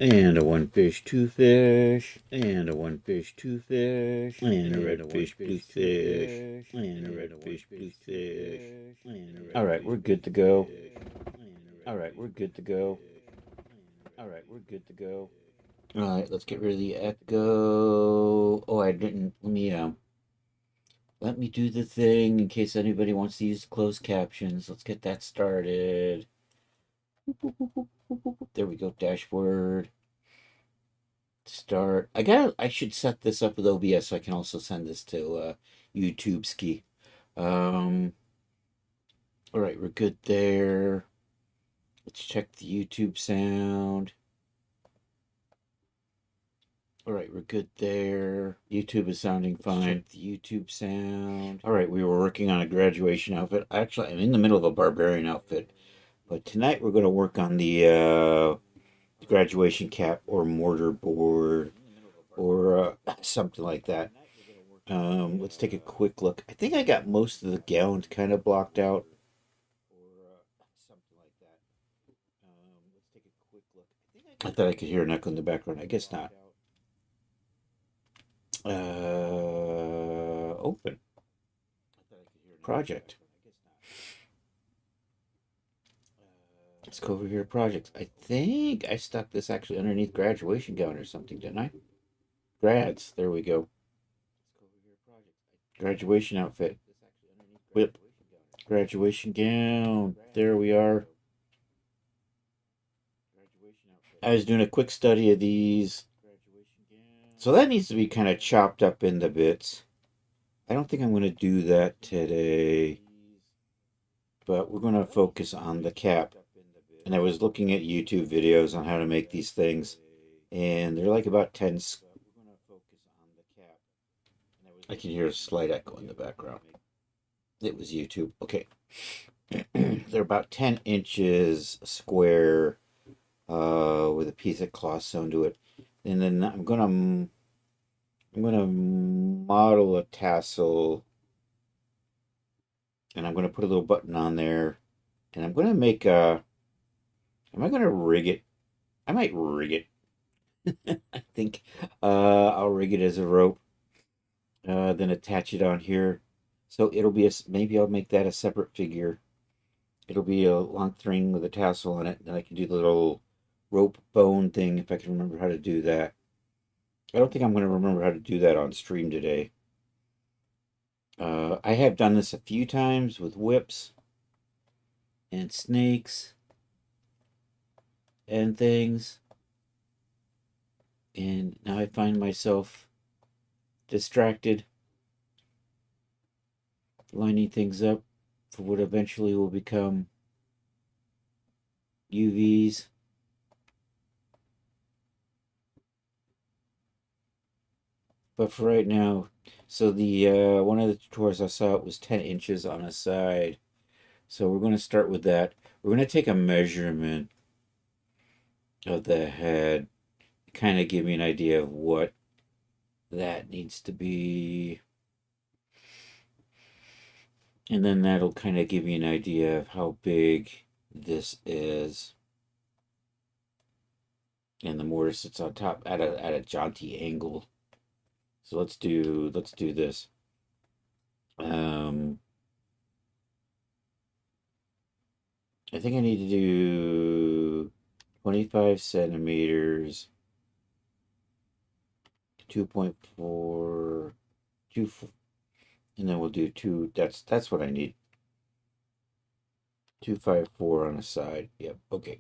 And a one fish, two fish, and a one fish, two fish, and a red fish, blue fish, and a red fish, blue fish. All right, we're good to go. All right, we're good to go. All right, we're good to go. All right, let's get rid of the echo. Oh, I didn't. Let me do the thing in case anybody wants to use closed captions. Let's get that started. There we go, dashboard. Start. I should set this up with OBS so I can also send this to YouTube Ski. All right, we're good there. Let's check the YouTube sound. All right, we're good there. YouTube is sounding fine. Check the YouTube sound. All right, we were working on a graduation outfit. Actually, I'm in the middle of a barbarian outfit, but tonight we're going to work on the graduation cap or mortar board or something like that. Let's take a quick look. I think I got most of the gowns kind of blocked out. I thought I could hear an echo in the background. I guess not. Open. Project. Let's go over here to projects. I think I stuck this actually underneath graduation gown or something, didn't I? Grads. There we go. Graduation outfit. Whip. Graduation gown. There we are. I was doing a quick study of these. So that needs to be kind of chopped up into bits. I don't think I'm going to do that today. But we're going to focus on the cap. And I was looking at YouTube videos on how to make these things. And they're like about 10. I can hear a slight echo in the background. It was YouTube. Okay. They're about 10 inches square with a piece of cloth sewn to it. And then I'm gonna model a tassel, and I'm gonna put a little button on there, and I'm gonna make a. Am I gonna rig it? I might rig it. I think I'll rig it as a rope, then attach it on here. So it'll be maybe I'll make that a separate figure. It'll be a long string with a tassel on it, and I can do the little rope bone thing if I can remember how to do that. I don't think I'm going to remember how to do that on stream today. I have done this a few times with whips and snakes and things. And now I find myself distracted, lining things up for what eventually will become UVs. But for right now, so the one of the tutorials I saw, it was 10 inches on a side. So we're going to start with that. We're going to take a measurement of the head, kind of give me an idea of what that needs to be. And then that'll kind of give me an idea of how big this is. And the mortar sits on top at a jaunty angle. So let's do this. I think I need to do 25 centimeters, 2.4, 2, and then we'll do 2. That's what I need. 254 on the side. Yep. Okay.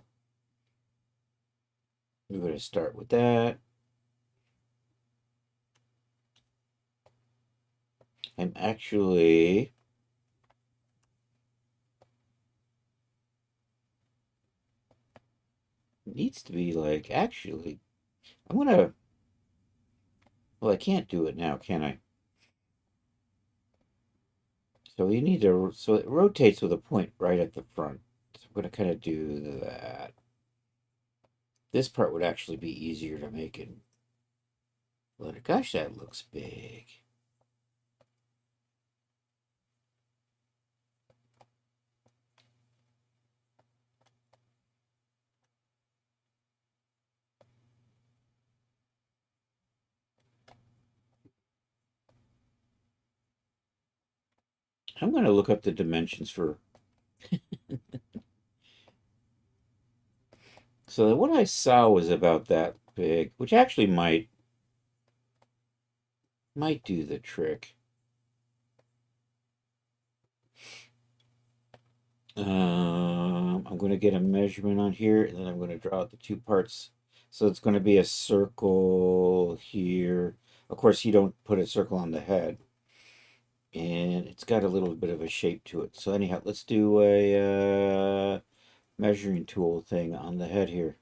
We're going to start with that. I'm actually needs to be like actually I'm gonna well I can't do it now, can I? So you need to so it rotates with a point right at the front. So I'm gonna kind of do that. This part would actually be easier to make it. Well, gosh, that looks big. I'm gonna look up the dimensions for. So what I saw was about that big, which actually might do the trick. I'm going to get a measurement on here, and then I'm going to draw out the two parts. So it's going to be a circle here. Of course, you don't put a circle on the head. And it's got a little bit of a shape to it. So anyhow, let's do a measuring tool thing on the head here.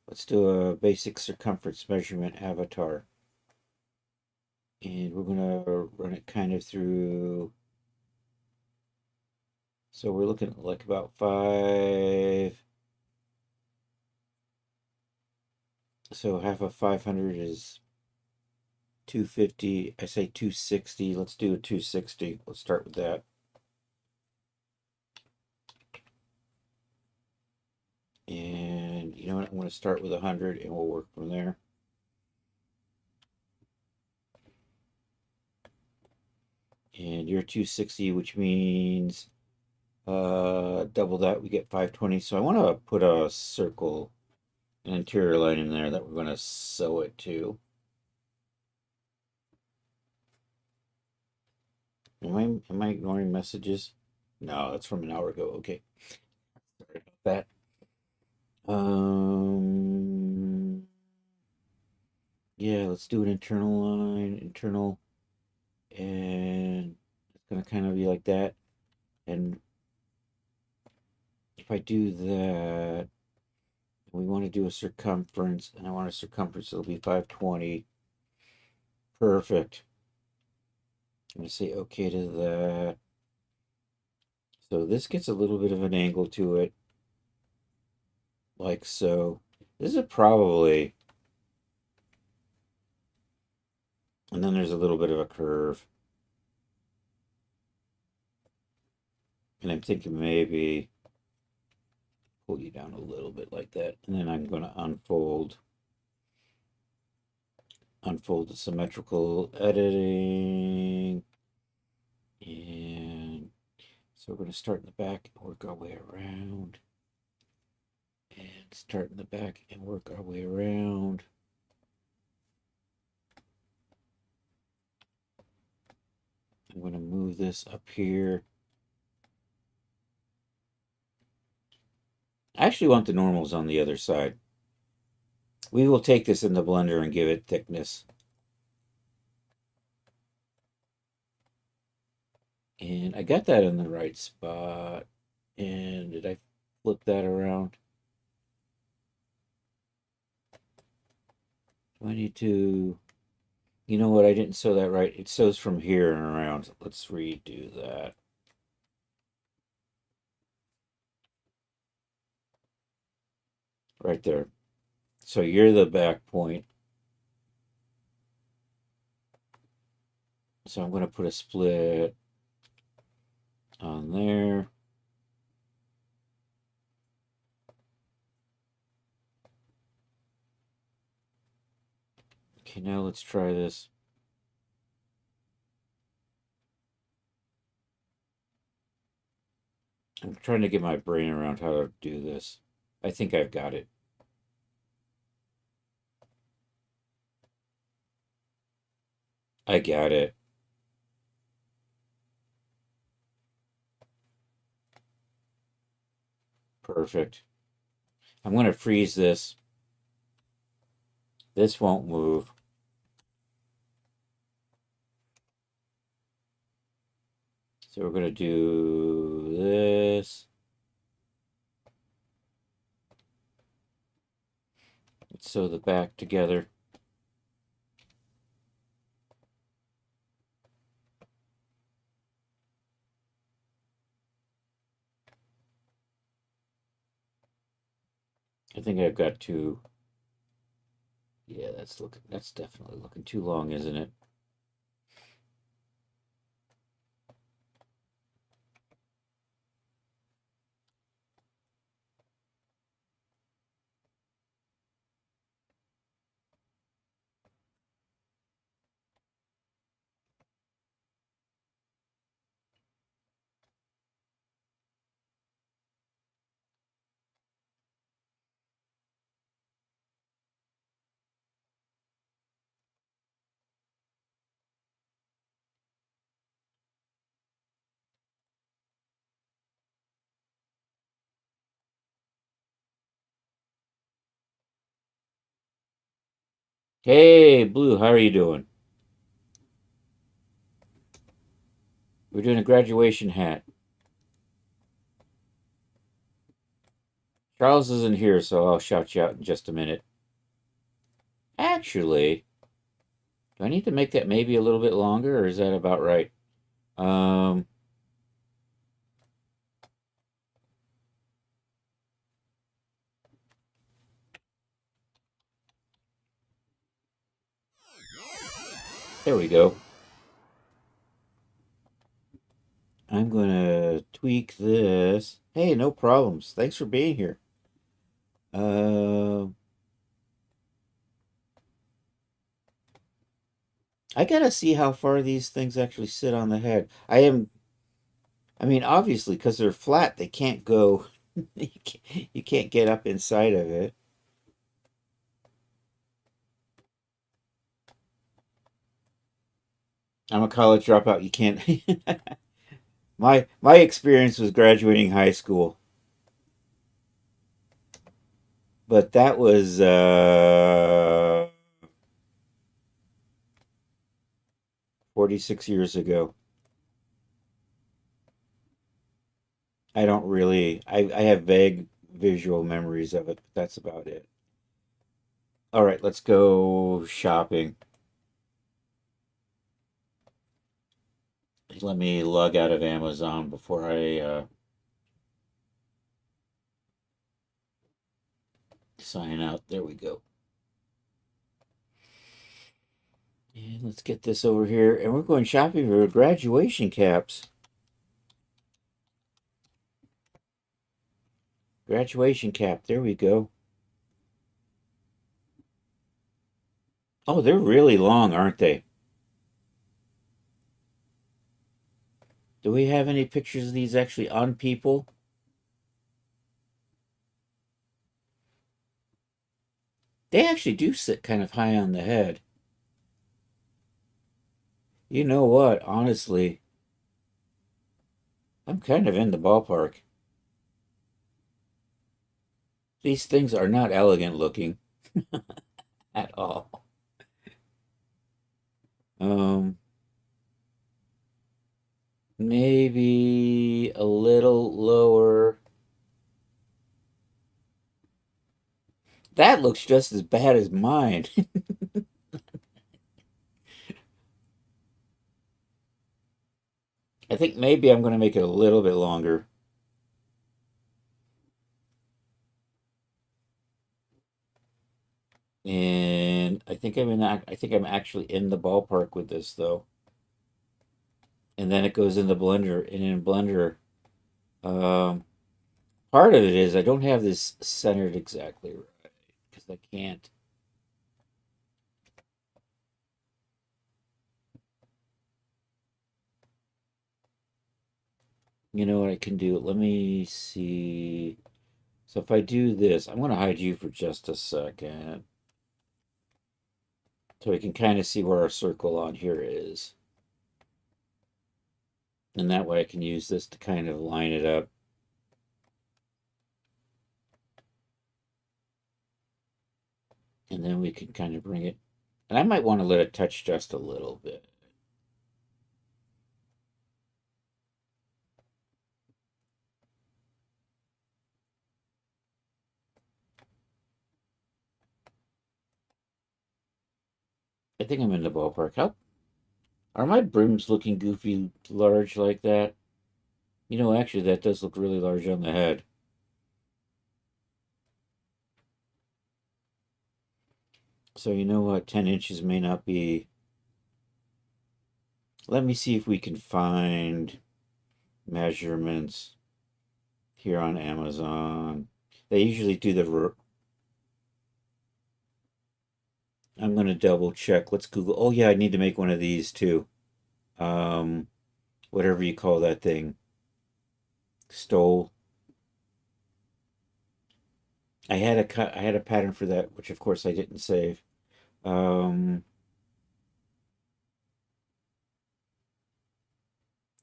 Let's do a basic circumference measurement avatar. And we're going to run it kind of through. So we're looking at like about 5. So half of 500 is 250. I say 260. Let's do a 260. Let's start with that. And you know what? I'm going to start with 100 and we'll work from there. And you're 260, which means double that, we get 520. So I want to put a circle, an interior line in there that we're going to sew it to. Am I ignoring messages? No, that's from an hour ago. Okay. Sorry about that. Yeah, let's do an internal line, internal, and it's gonna kind of be like that. And if I do that, we want to do a circumference, and I want a circumference that'll be 520. Perfect. I'm gonna say okay to that. So this gets a little bit of an angle to it, like so. This is probably, and then there's a little bit of a curve. And I'm thinking maybe pull you down a little bit like that. And then I'm going to unfold the symmetrical editing. And so we're going to start in the back and work our way around. And start in the back and work our way around. I'm going to move this up here. I actually want the normals on the other side. We will take this in the blender and give it thickness. And I got that in the right spot. And did I flip that around? 22. You know what? I didn't sew that right. It sews from here and around. Let's redo that. Right there. So you're the back point. So I'm going to put a split on there. Okay, now let's try this. I'm trying to get my brain around how to do this. I think I've got it. I got it. Perfect. I'm going to freeze this. This won't move. So we're going to do this. Let's sew the back together. I think I've got two. Yeah, that's definitely looking too long, isn't it? Hey, Blue, how are you doing? We're doing a graduation hat. Charles isn't here, so I'll shout you out in just a minute. Actually, do I need to make that maybe a little bit longer, or is that about right? Um, there we go. I'm gonna tweak this. Hey, no problems. Thanks for being here. Uh, I gotta see how far these things actually sit on the head. I mean, obviously, because they're flat, they can't go. You can't get up inside of it. I'm a college dropout. You can't. My experience was graduating high school, but that was 46 years ago. I don't really. I have vague visual memories of it, but that's about it. All right, let's go shopping. Let me log out of Amazon before I sign out. There we go. And let's get this over here. And we're going shopping for graduation caps. Graduation cap. There we go. Oh, they're really long, aren't they? Do we have any pictures of these actually on people? They actually do sit kind of high on the head. You know what? Honestly, I'm kind of in the ballpark. These things are not elegant looking at all. Um, maybe a little lower. That looks just as bad as mine. I think maybe I'm going to make it a little bit longer. And I think I'm actually in the ballpark with this though. And then it goes in the blender, and in blender, um, part of it is I don't have this centered exactly right because I can't. You know what I can do? Let me see. So if I do this, I'm going to hide you for just a second so we can kind of see where our circle on here is. And that way I can use this to kind of line it up. And then we can kind of bring it. And I might want to let it touch just a little bit. I think I'm in the ballpark. How are my brims looking goofy large like that? You know, actually, that does look really large on the head. So you know what? 10 inches may not be. Let me see if we can find measurements here on Amazon. They usually do the. I'm going to double check. Let's Google. Oh, yeah, I need to make one of these too. Um, whatever you call that thing. Stole. I had a pattern for that, which of course I didn't save. Um,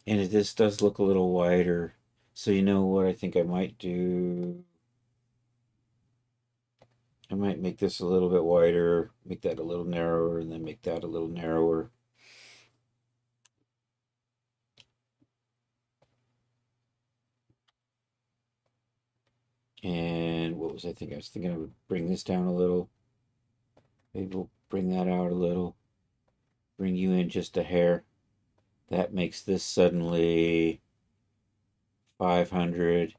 and it just does look a little wider. So you know what I think I might do? I might make this a little bit wider, make that a little narrower, and then make that a little narrower. And what was I thinking? I was thinking I would bring this down a little. Maybe we'll bring that out a little. Bring you in just a hair. That makes this suddenly 500.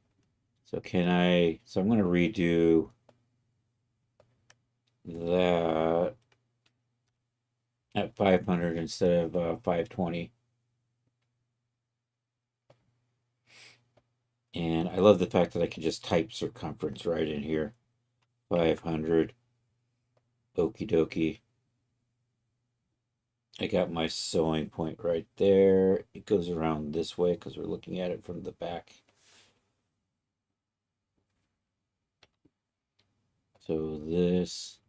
So I'm going to redo that at 500 instead of 520. And I love the fact that I can just type circumference right in here. 500. Okie dokie. I got my sewing point right there. It goes around this way because we're looking at it from the back. So this.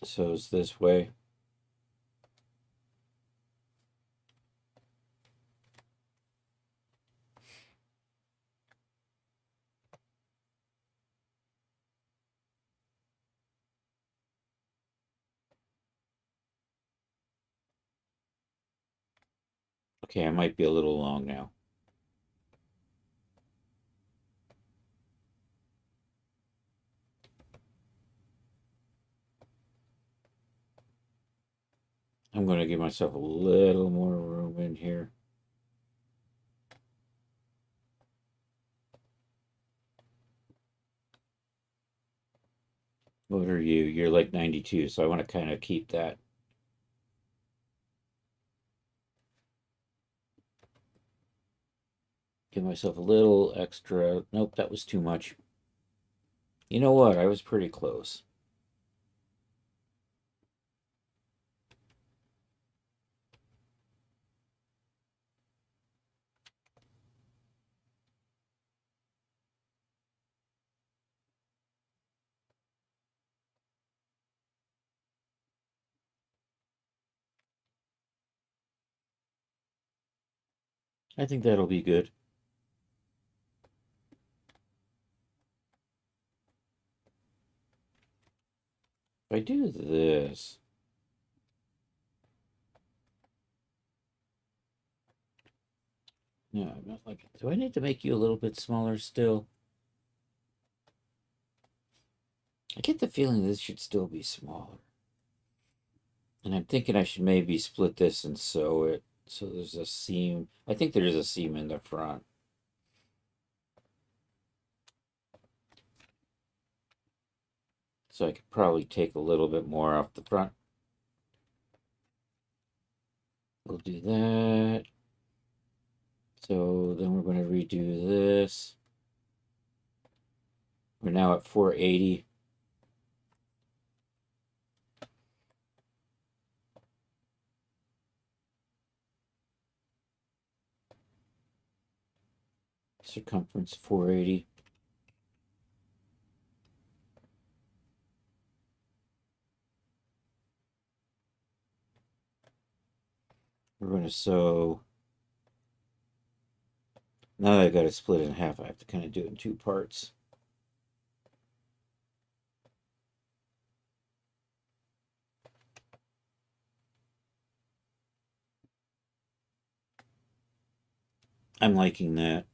Sews this way. Okay, I might be a little long now. I'm going to give myself a little more room in here. What are you? You're like 92, so I want to kind of keep that. Give myself a little extra. Nope, that was too much. You know what? I was pretty close. I think that'll be good. If I do this, no, I'm not like. Do I need to make you a little bit smaller still? I get the feeling this should still be smaller. And I'm thinking I should maybe split this and sew it so there's a seam. I think there is a seam in the front. So I could probably take a little bit more off the front. We'll do that. So then we're going to redo this. We're now at 480. Circumference 480. We're going to sew. Now that I've got to split it in half, I have to kind of do it in two parts. I'm liking that.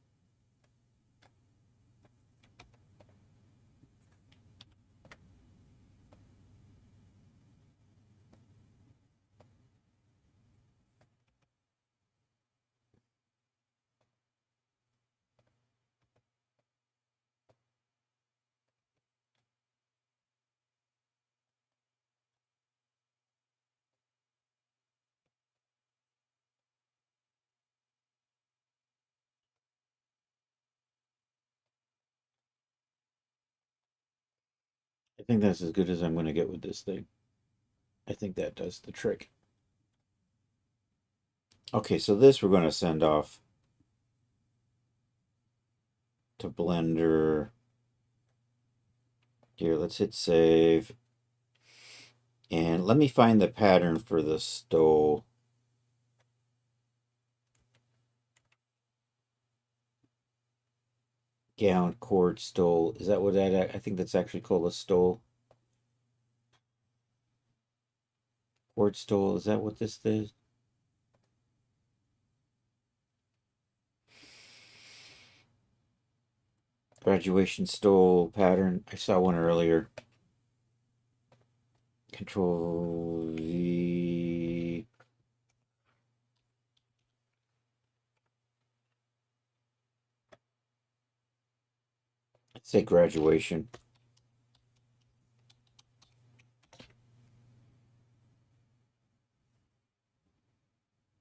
I think that's as good as I'm going to get with this thing. I think that does the trick. Okay, so this we're going to send off to Blender. Here, let's hit save. And let me find the pattern for the stole. Gown, cord, stole. Is that what that? I think that's actually called a stole. Cord stole, is that what this is? Graduation stole pattern. I saw one earlier. Control V. Let's say graduation.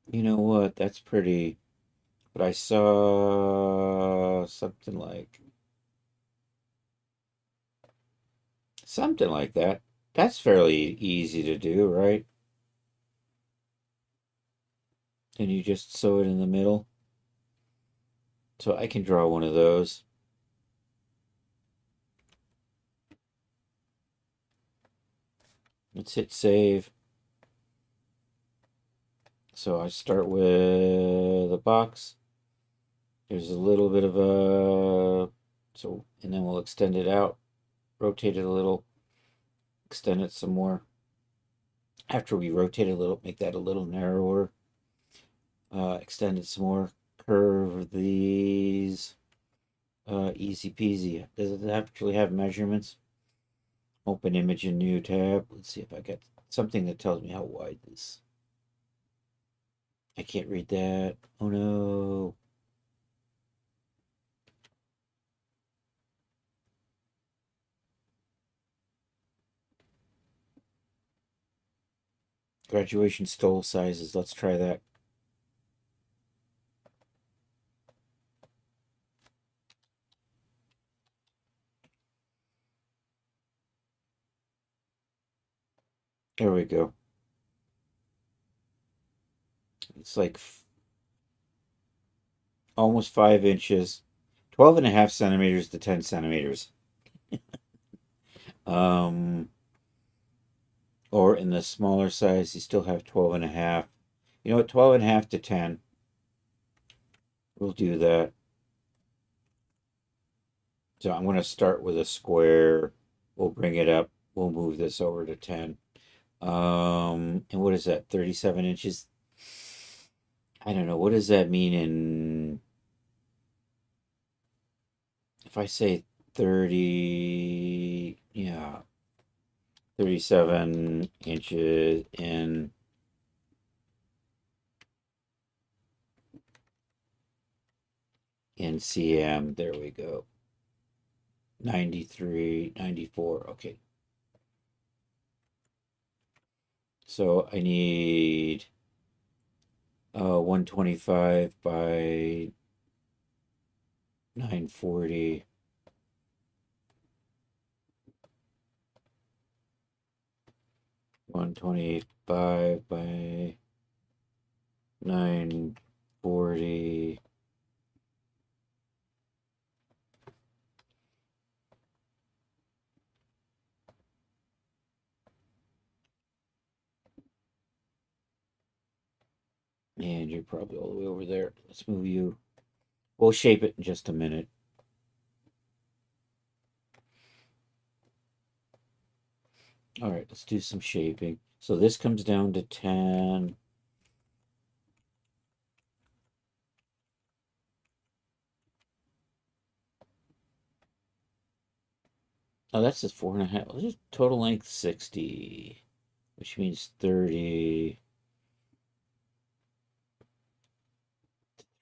You know what? That's pretty. But I saw something like that. That's fairly easy to do, right? And you just sew it in the middle. So I can draw one of those. Let's hit save. So I start with a box. There's a little bit of a, and then we'll extend it out, rotate it a little, extend it some more. After we rotate it a little, make that a little narrower, extend it some more, curve these, easy peasy. Does it actually have measurements? Open image in new tab. Let's see if I get something that tells me how wide this. I can't read that. Oh no. Graduation stole sizes. Let's try that. There we go. It's like almost 5 inches, 12 and a half centimeters to 10 centimeters. Um, or in the smaller size, you still have 12 and a half. You know what, 12 and a half to 10. We'll do that. So I'm going to start with a square. We'll bring it up. We'll move this over to 10. And what is that, 37 inches? I don't know. What does that mean in, if I say 30, yeah, 37 inches in cm. There we go. 93, 94. Okay. So I need 125 by 940. 125 by 940. And you're probably all the way over there. Let's move you. We'll shape it in just a minute. All right, let's do some shaping. So this comes down to 10. Oh, that's just 4.5. Let's just total length 60, which means 30.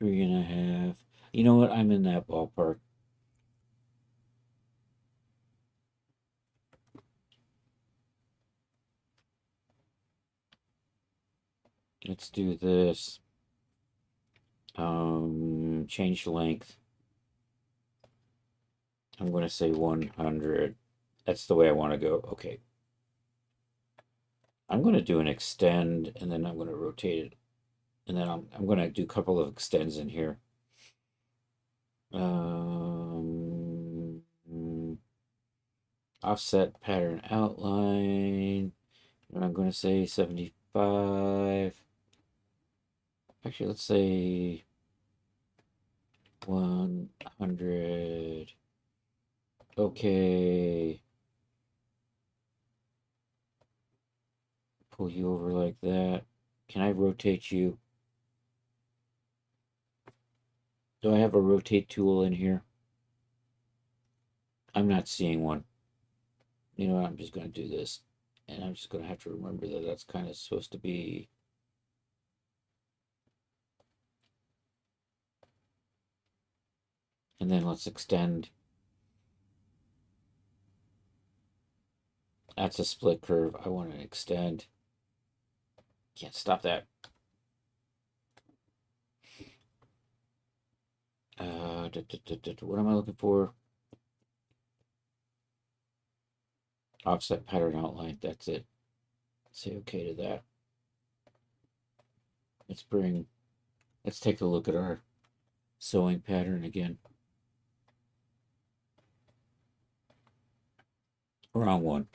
3.5. You know what? I'm in that ballpark. Let's do this. Change length. I'm going to say 100. That's the way I want to go. Okay. I'm going to do an extend, and then I'm going to rotate it. And then I'm going to do a couple of extends in here. Offset pattern outline. And I'm going to say 75. Actually, let's say 100. Okay. Pull you over like that. Can I rotate you? Do I have a rotate tool in here? I'm not seeing one. You know what? I'm just going to do this. And I'm just going to have to remember that that's kind of supposed to be. And then let's extend. That's a split curve. I want to extend. Can't stop that. What am I looking for? Offset pattern outline. That's it. Say okay to that. Let's take a look at our sewing pattern again. Wrong one.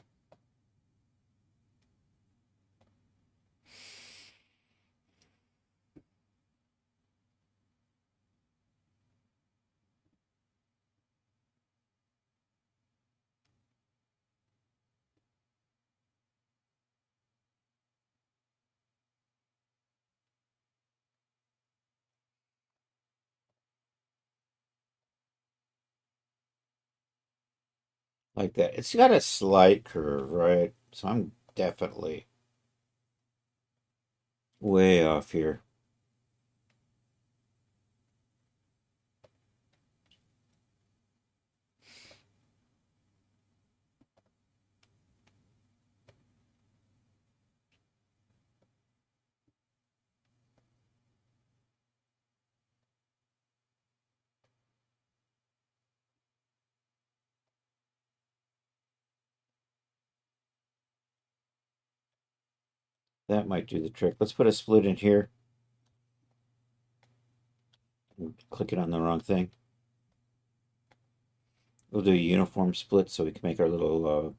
Like that. It's got a slight curve, right? So I'm definitely way off here. That might do the trick. Let's put a split in here. Clicking on the wrong thing. We'll do a uniform split so we can make our little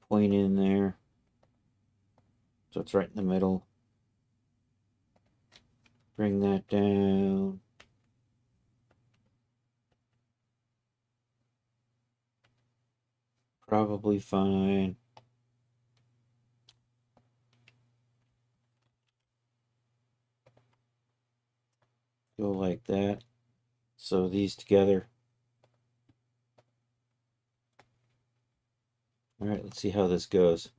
point in there. So it's right in the middle. Bring that down. Probably fine. Go like that. Sew these together. All right, let's see how this goes.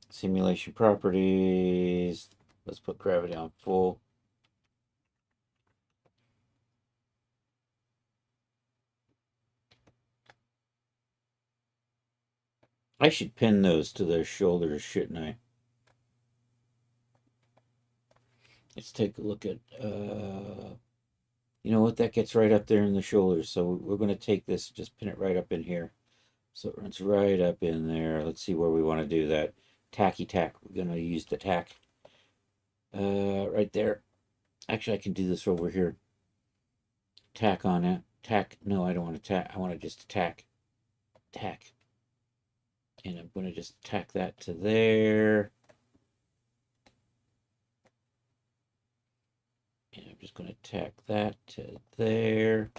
Simulation properties. Let's put gravity on full. I should pin those to their shoulders, shouldn't I? Let's take a look at, you know what, that gets right up there in the shoulders. So we're going to take this, just pin it right up in here. So it runs right up in there. Let's see where we want to do that. Tacky tack. We're going to use the tack right there. Actually, I can do this over here. Tack on it. Tack. No, I don't want to tack. I want to just tack. Tack. And I'm going to just tack that to there. And I'm just going to tack that to there.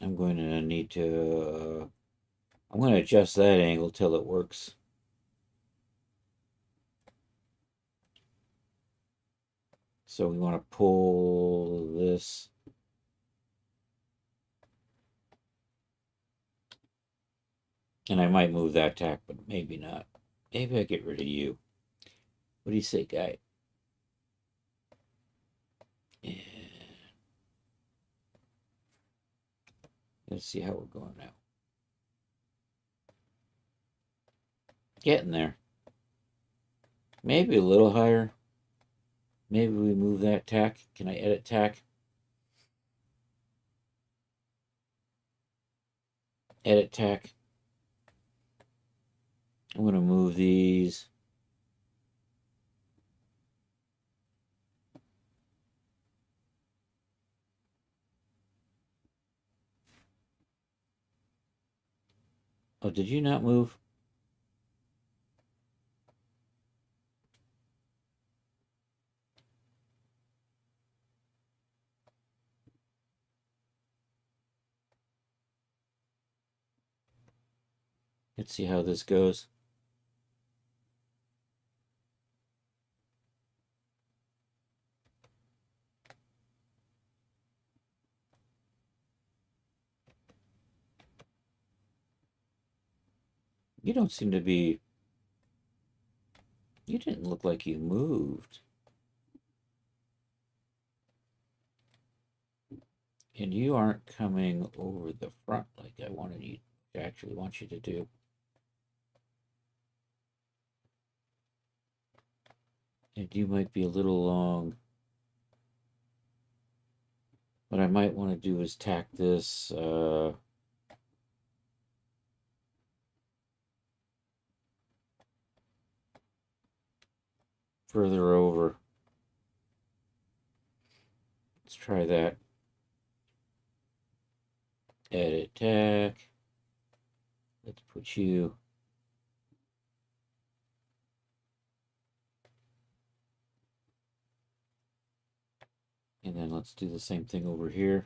I'm going to need to, I'm going to adjust that angle till it works. So we want to pull this. And I might move that tack, but maybe not. Maybe I get rid of you. What do you say, guy? And let's see how we're going now. Getting there. Maybe a little higher. Maybe we move that tack. Can I edit tack? Edit tack. I'm going to move these. Oh, did you not move? Let's see how this goes. You don't seem to be... You didn't look like you moved. And you aren't coming over the front like I wanted you to actually want you to do. And you might be a little long. What I might want to do is tack this further over. Let's try that. Edit tack. Let's put you... And then let's do the same thing over here.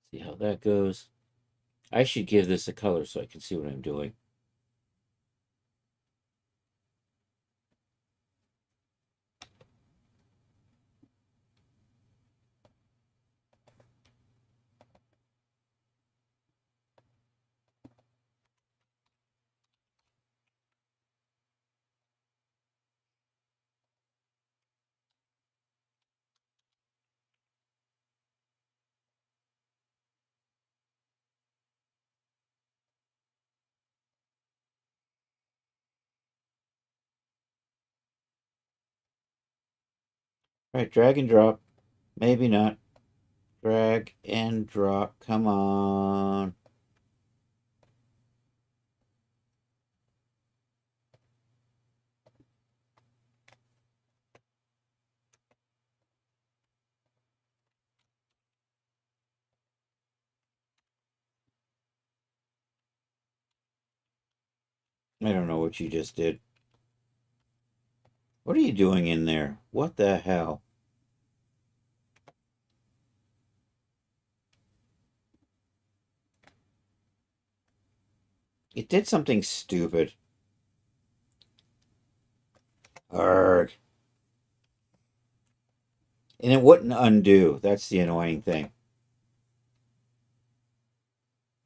See how that goes. I should give this a color so I can see what I'm doing. All right, drag and drop. Maybe not. Drag and drop. Come on. I don't know what you just did. What are you doing in there? What the hell? It did something stupid. Arrgh. And it wouldn't undo. That's the annoying thing.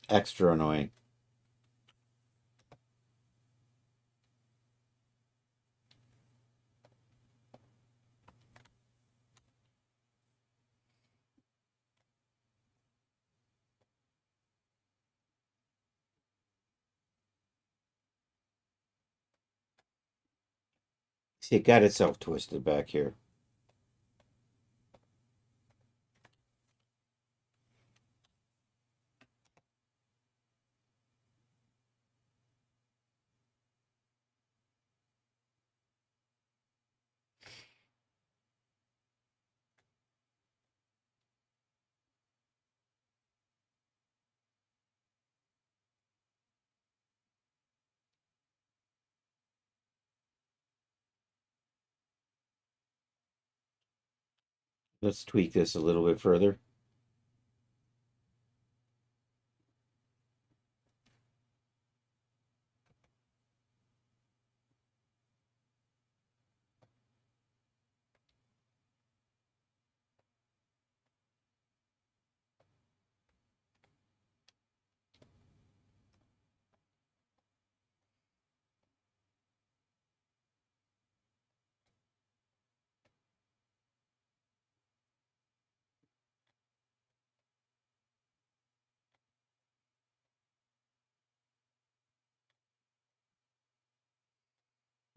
Extra annoying. See, it got itself twisted back here. Let's tweak this a little bit further.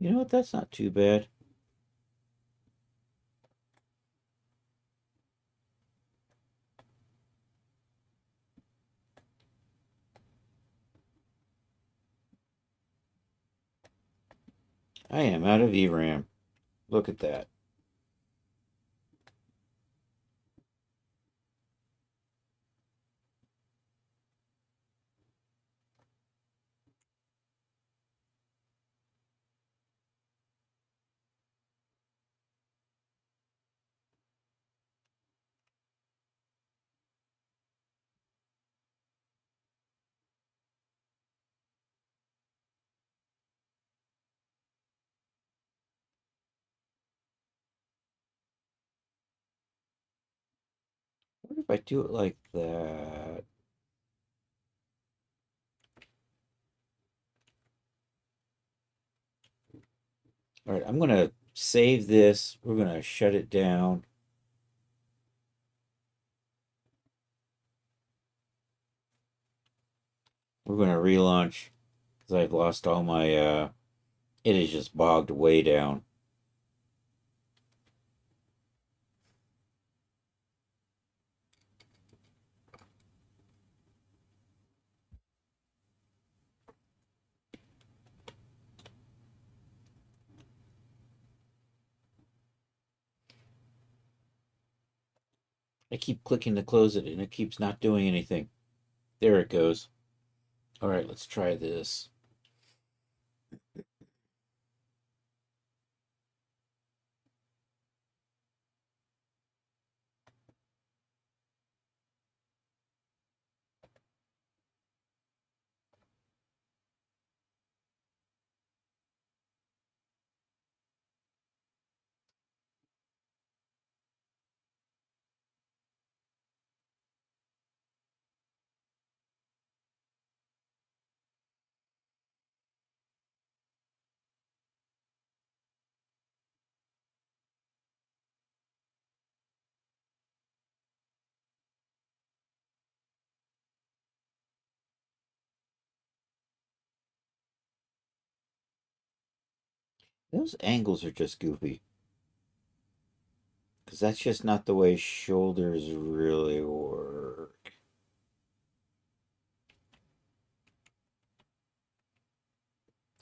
You know what? That's not too bad. I am out of VRAM. Look at that. if I do it like that. All right, I'm going to save this. We're going to shut it down. We're going to relaunch because I've lost all my, it is just bogged way down. I keep clicking to close it and it keeps not doing anything. There it goes. All right, let's try this. Those angles are just goofy. Because that's just not the way shoulders really work.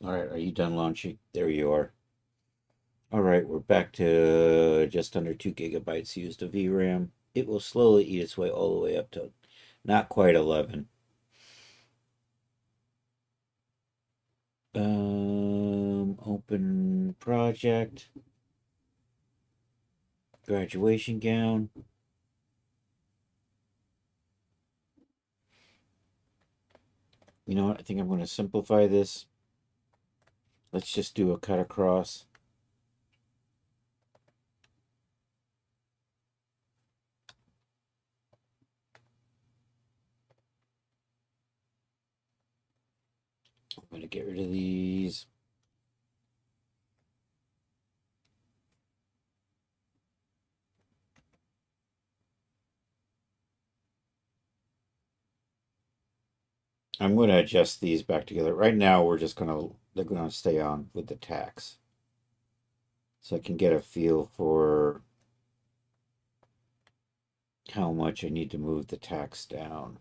All right, are you done launching? There you are. All right, we're back to just under 2 gigabytes used of VRAM. It will slowly eat its way all the way up to not quite 11. Open project. Graduation gown. You know what? I think I'm going to simplify this. Let's just do a cut across. I'm going to get rid of these. I'm going to adjust these back together. Right now, they're going to stay on with the tacks. So I can get a feel for how much I need to move the tacks down.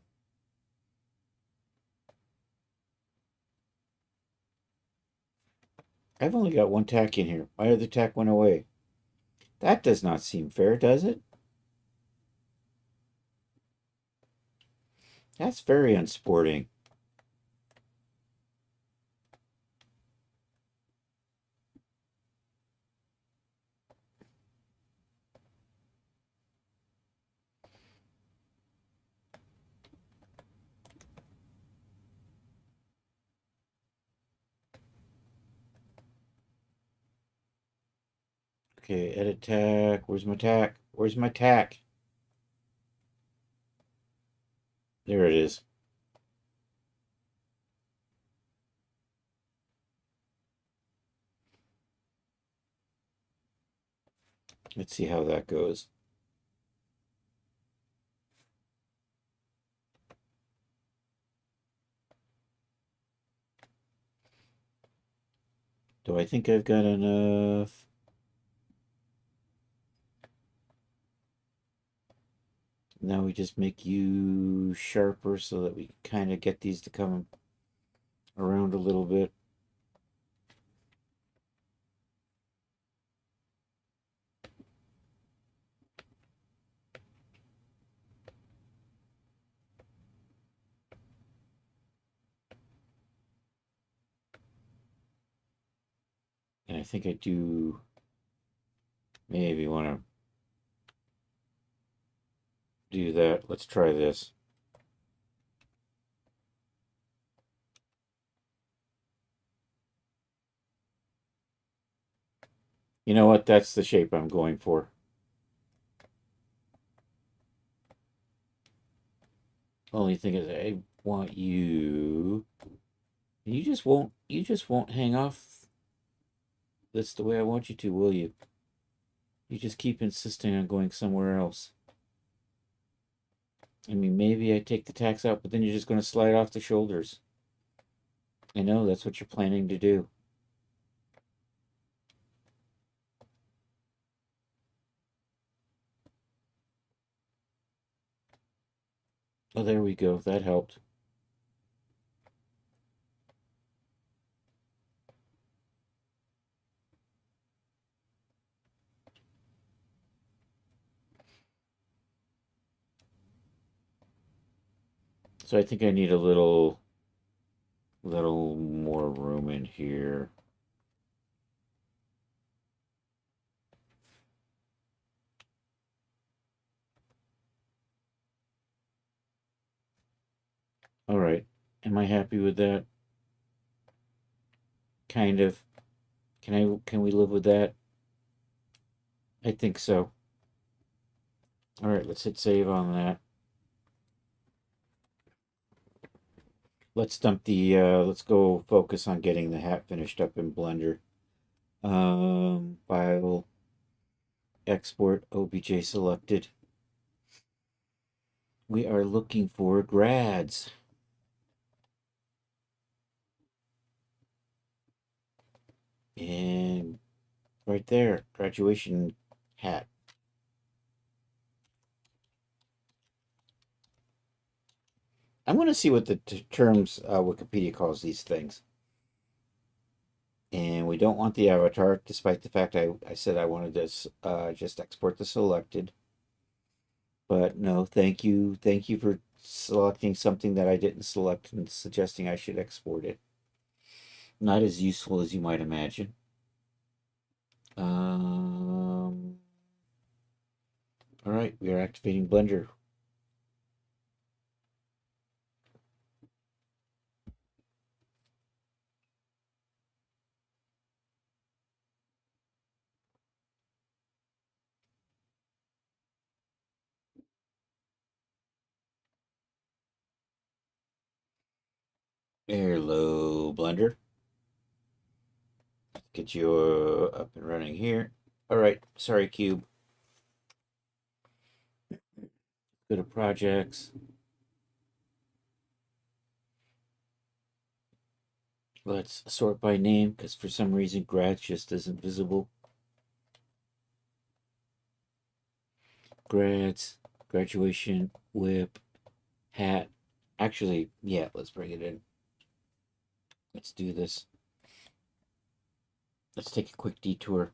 I've only got one tack in here. My other tack went away. That does not seem fair, does it? That's very unsporting. Okay, edit tack. Where's my tack? Where's my tack? There it is. Let's see how that goes. Do I think I've got enough? Now we just make you sharper so that we kind of get these to come around a little bit. And I think I do maybe want to do that. Let's try this. You know what? That's the shape I'm going for. Only thing is, I want you. You just won't hang off. That's the way I want you to, will you? You just keep insisting on going somewhere else. I mean, maybe I take the tax out, but then you're just going to slide off the shoulders. I know that's what you're planning to do. Oh, there we go. That helped. So I think I need a little more room in here. All right. Am I happy with that? Kind of. Can we live with that? I think so. All right, let's hit save on that. Let's go focus on getting the hat finished up in Blender. File, export, OBJ selected. We are looking for grads. And right there, graduation hat. I'm going to see what the terms Wikipedia calls these things. And we don't want the avatar, despite the fact I said I wanted to just export the selected. But no, thank you. Thank you for selecting something that I didn't select and suggesting I should export it. Not as useful as you might imagine. All right, we are activating Blender. Hello, Blender. Get you up and running here. All right, sorry, Cube. Go to projects. Let's sort by name because for some reason grads just isn't visible. Grads, graduation, whip, hat. Actually, yeah, let's bring it in. Let's do this. Let's take a quick detour.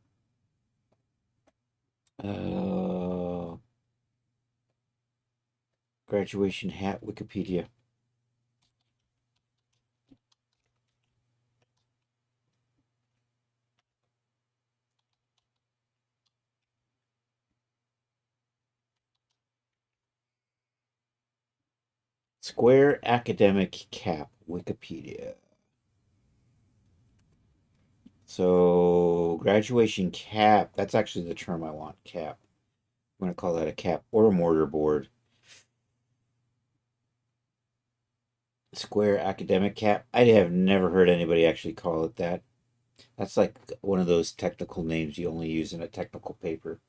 Graduation hat Wikipedia. Square academic cap Wikipedia. So graduation cap, that's actually the term I want, cap. I'm going to call that a cap or a mortarboard. Square academic cap. I have never heard anybody actually call it that. That's like one of those technical names you only use in a technical paper.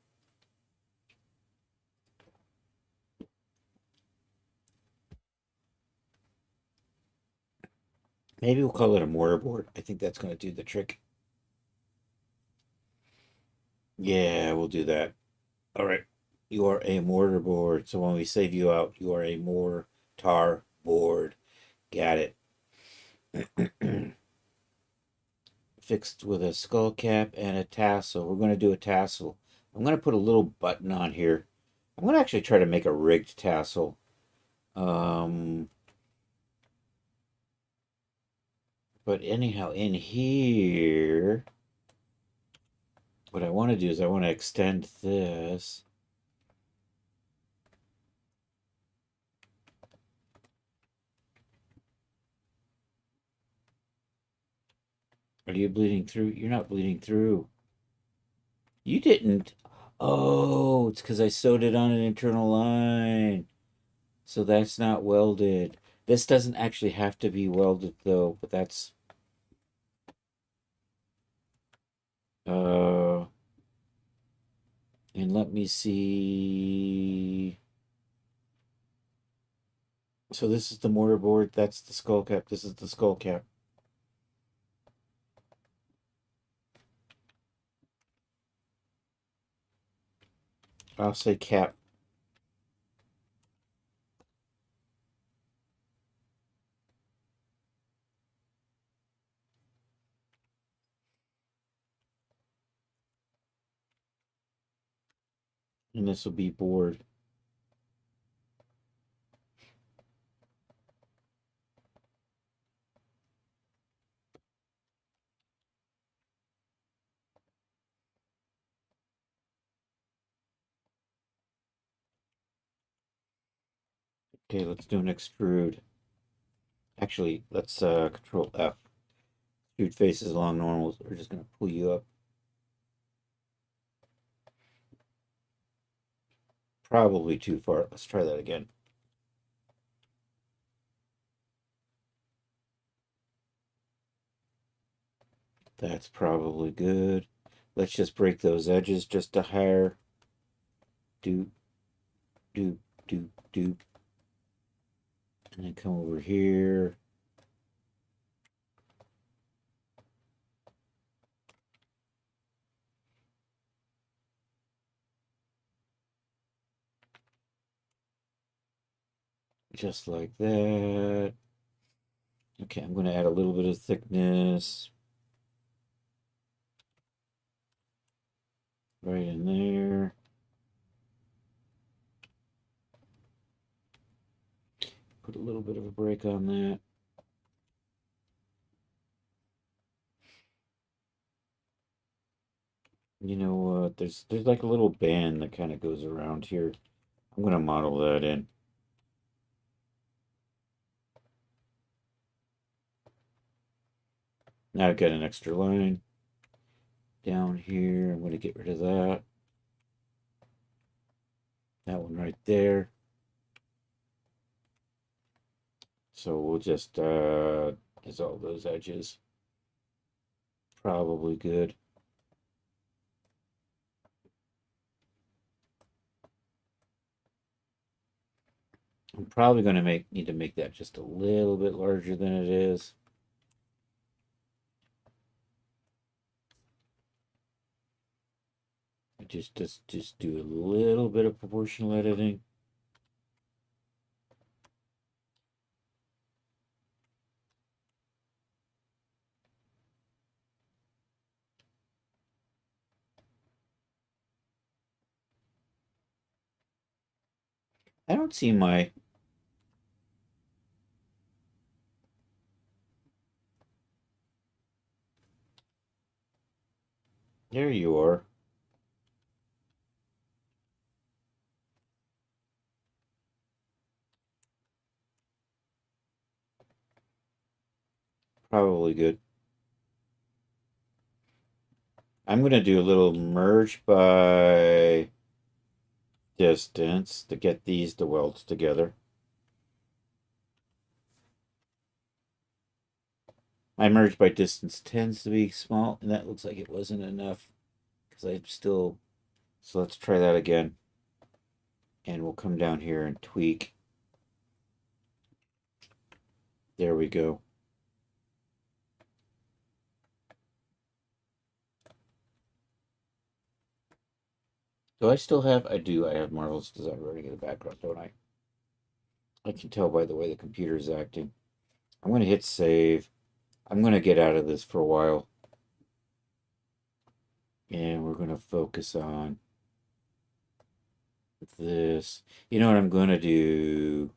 Maybe we'll call it a mortarboard. I think that's going to do the trick. Yeah, we'll do that. All right. You are a mortarboard. So when we save you out, you are a mortar board. Got it. Fixed with a skull cap and a tassel. We're going to do a tassel. I'm going to put a little button on here. I'm going to actually try to make a rigged tassel. But anyhow, in here, what I want to do is I want to extend this. Are you bleeding through? You're not bleeding through. You didn't. Oh, it's because I sewed it on an internal line. So that's not welded. This doesn't actually have to be welded though, but that's uh and let me see. So this is the mortar board, that's the skull cap, this is the skull cap. I'll say cap. And this will be board. Okay, let's do an extrude. Actually, let's control F. Extrude faces along normals. We're just gonna pull you up. Probably too far. Let's try that again. That's probably good. Let's just break those edges just a hair. Do, do, do. And then come over here. Just like that. Okay, I'm going to add a little bit of thickness. Right in there. Put a little bit of a break on that. You know what? There's like a little band that kind of goes around here. I'm going to model that in. Now I've got an extra line down here. I'm going to get rid of that. That one right there. So we'll just dissolve those edges. Probably good. I'm probably going to need to make that just a little bit larger than it is. Just do a little bit of proportional editing. I don't see my. There you are. Probably good. I'm going to do a little merge by distance to get these to weld together. My merge by distance tends to be small, and that looks like it wasn't enough because I'm still. So let's try that again. And we'll come down here and tweak. There we go. Do I still have? I do. I have Marvel's Design running in the background, don't I? I can tell by the way the computer's acting. I'm going to hit save. I'm going to get out of this for a while. And we're going to focus on this. You know what I'm going to do?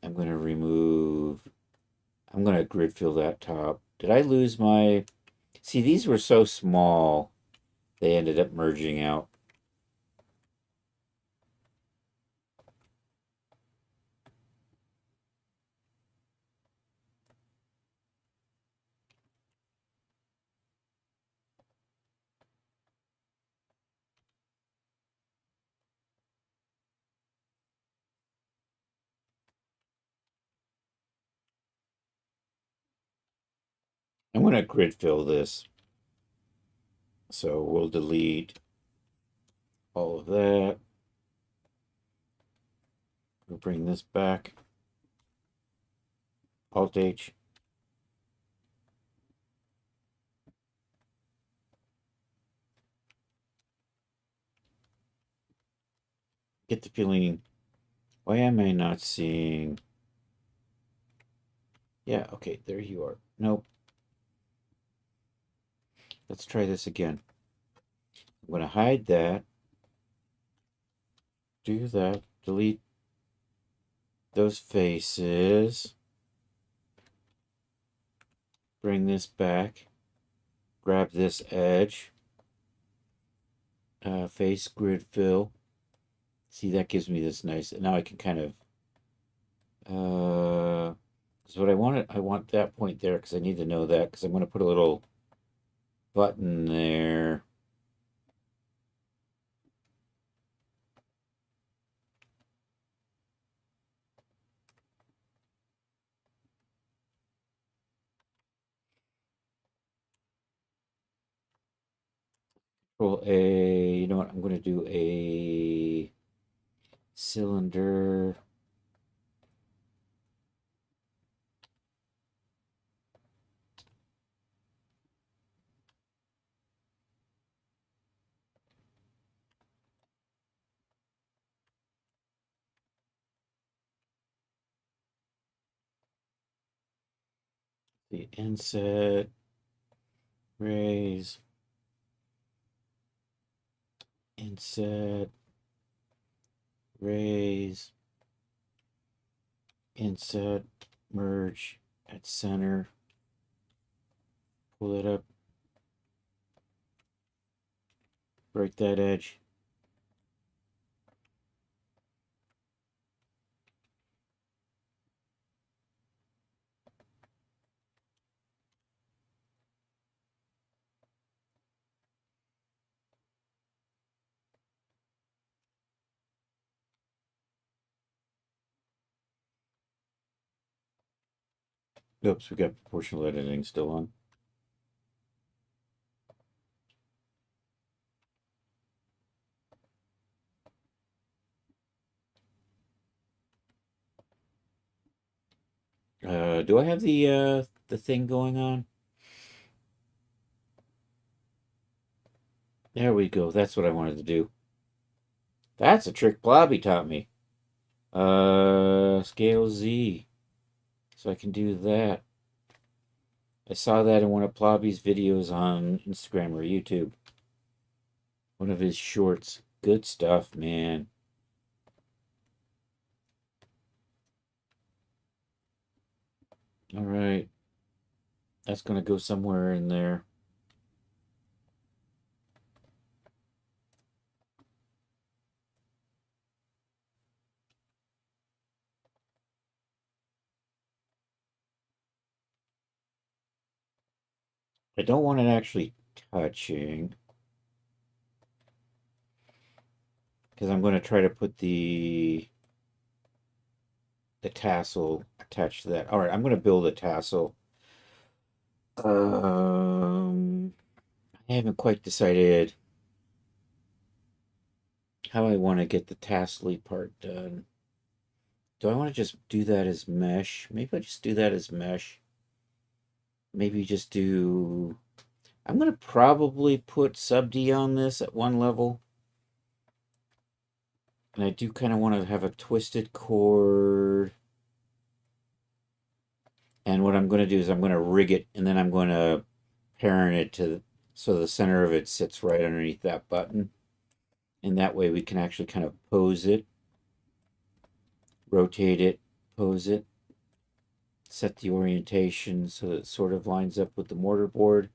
I'm going to remove. I'm going to grid fill that top. Did I lose my. See, these were so small, they ended up merging out. going to grid fill this. So we'll delete all of that. We'll bring this back. Alt H. Get the feeling. Why am I not seeing? Yeah, okay, there you are. Nope. Let's try this again. I'm going to hide that. Do that. Delete those faces. Bring this back. Grab this edge. Face grid fill. See, that gives me this nice. Now I can kind of. Because what I want that point there because I need to know that because I'm going to put a little button there. Control A. You know what? I'm going to do a cylinder. The inset. Raise. Inset. Raise. Inset. Merge at center. Pull it up. Break that edge. Oops, we got proportional editing still on. Do I have the thing going on? There we go. That's what I wanted to do. That's a trick Blobby taught me. Scale Z. So I can do that. I saw that in one of Blobby's videos on Instagram or YouTube. One of his shorts. Good stuff, man. All right. That's going to go somewhere in there. I don't want it actually touching. Because I'm going to try to put the tassel attached to that. All right, I'm going to build a tassel. I haven't quite decided how I want to get the tassel part done. Do I want to just do that as mesh? Maybe I'll just do that as mesh. Maybe just do... I'm going to probably put sub D on this at one level. And I do kind of want to have a twisted cord. And what I'm going to do is I'm going to rig it, and then I'm going to parent it to so the center of it sits right underneath that button. And that way we can actually kind of pose it, rotate it, pose it, set the orientation so that it sort of lines up with the mortar board.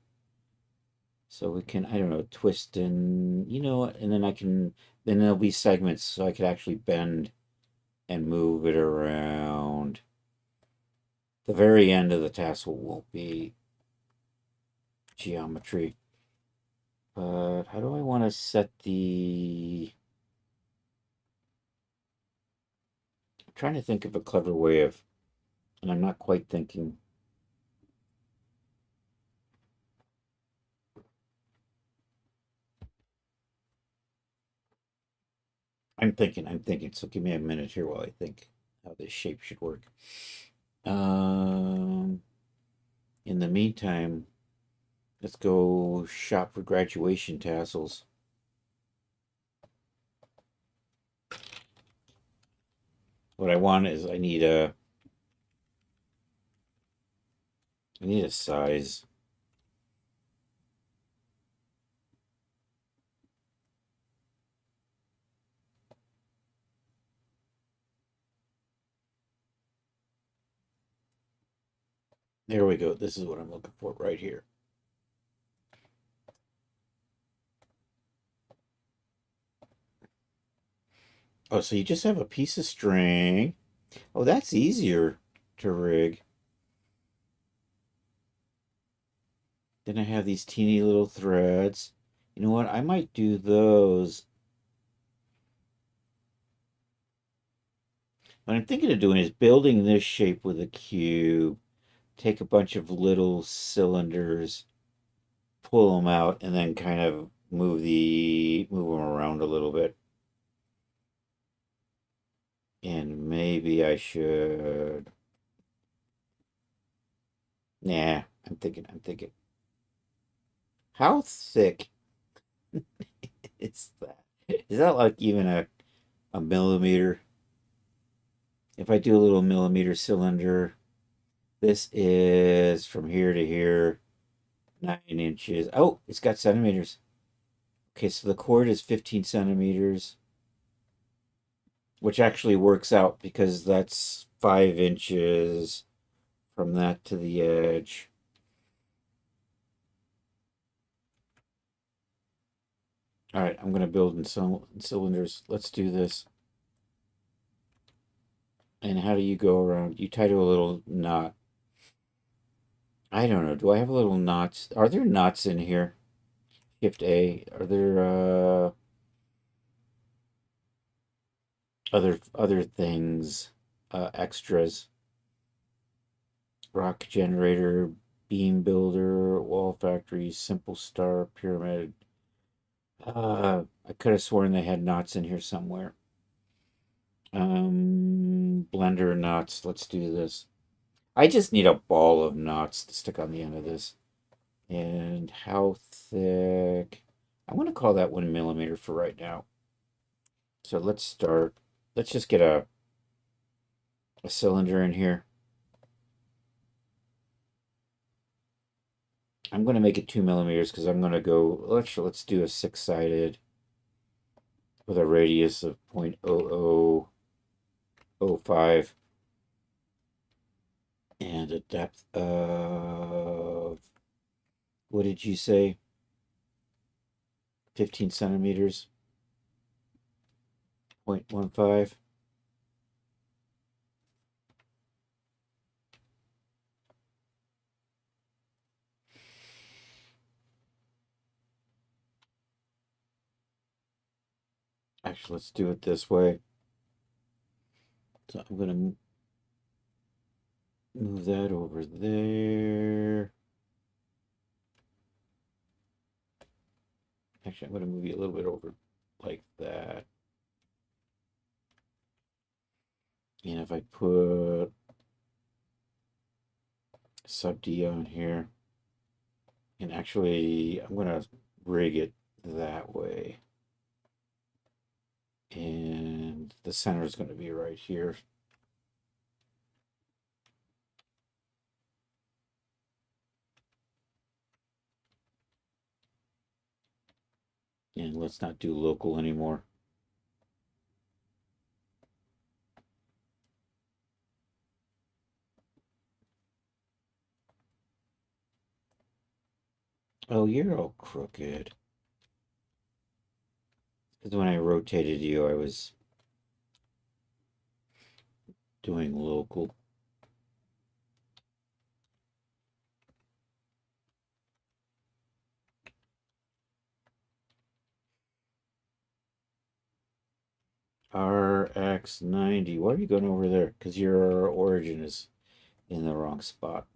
So we can, I don't know, twist and, you know, and then there'll be segments so I could actually bend and move it around. The very end of the tassel won't be geometry. But how do I want to set the... I'm trying to think of a clever way of, and I'm not quite thinking. I'm thinking. So give me a minute here while I think how this shape should work. Um, in the meantime, let's go shop for graduation tassels. What I want is I need a size. There we go. This is what I'm looking for right here. Oh, so you just have a piece of string. Oh, that's easier to rig. Then I have these teeny little threads. You know what? I might do those. What I'm thinking of doing is building this shape with a cube. Take a bunch of little cylinders, pull them out, and then kind of move them around a little bit. And maybe I should. Nah, I'm thinking. How thick is that? Is that like even a millimeter? If I do a little millimeter cylinder, this is from here to here, 9 inches. Oh, it's got centimeters. Okay, so the cord is 15 centimeters, which actually works out because that's 5 inches from that to the edge. All right, I'm going to build in cylinders. Let's do this. And how do you go around? You tie to a little knot. I don't know. Do I have a little knots? Are there knots in here? Shift A. Are there other things, extras? Rock generator, beam builder, wall factory, simple star, pyramid. I could have sworn they had knots in here somewhere. Blender knots. Let's do this. I just need a ball of knots to stick on the end of this. And how thick? I want to call that 1 millimeter for right now. So let's start. Let's just get a cylinder in here. I'm going to make it 2 millimeters because I'm going to go. Let's do a six-sided with a radius of 0.0005 and a depth of, what did you say? 15 centimeters. 0.15. Actually, let's do it this way. So I'm going to move that over there. Actually, I'm going to move you a little bit over like that. And if I put sub D on here, and actually, I'm going to rig it that way. And the center is going to be right here. And let's not do local anymore. Oh, you're all crooked. Because when I rotated you, I was doing local. RX90. Why are you going over there? Because your origin is in the wrong spot.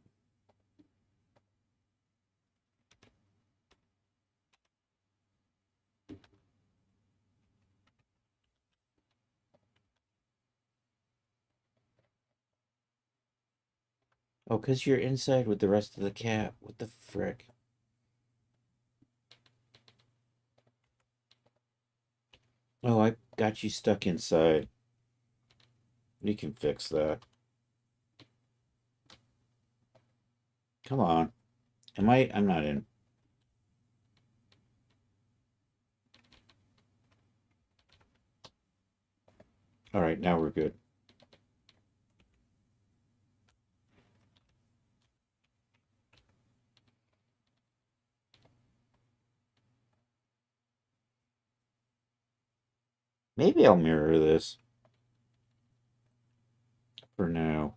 Oh, 'cause you're inside with the rest of the cat. What the frick? Oh, I got you stuck inside. You can fix that. Come on. Am I? I'm not in. All right, now we're good. Maybe I'll mirror this for now.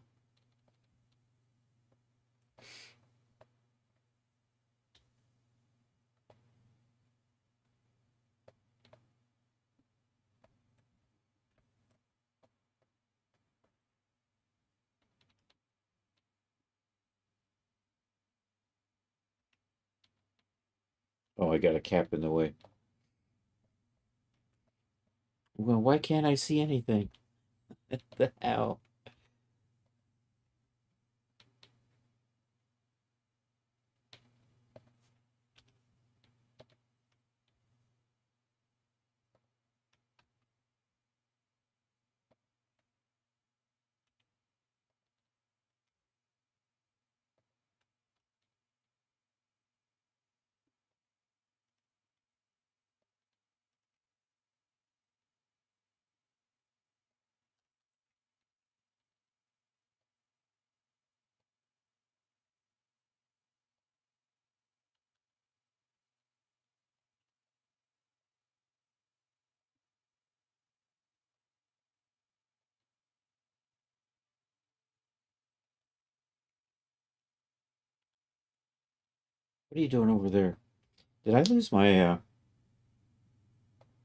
Oh, I got a cap in the way. Well, why can't I see anything? What the hell? What are you doing over there? Did I lose my,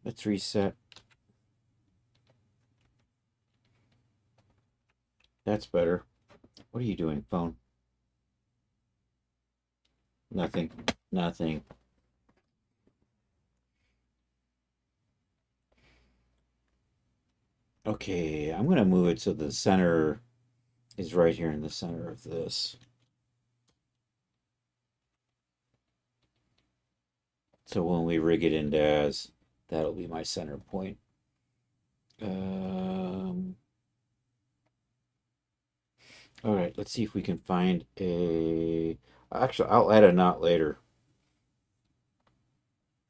let's reset. That's better. What are you doing, phone? Nothing. Nothing. Okay, I'm gonna move it so the center is right here in the center of this. So when we rig it in DAS, that'll be my center point. Um, all right, let's see if we can find a. Actually, I'll add a knot later.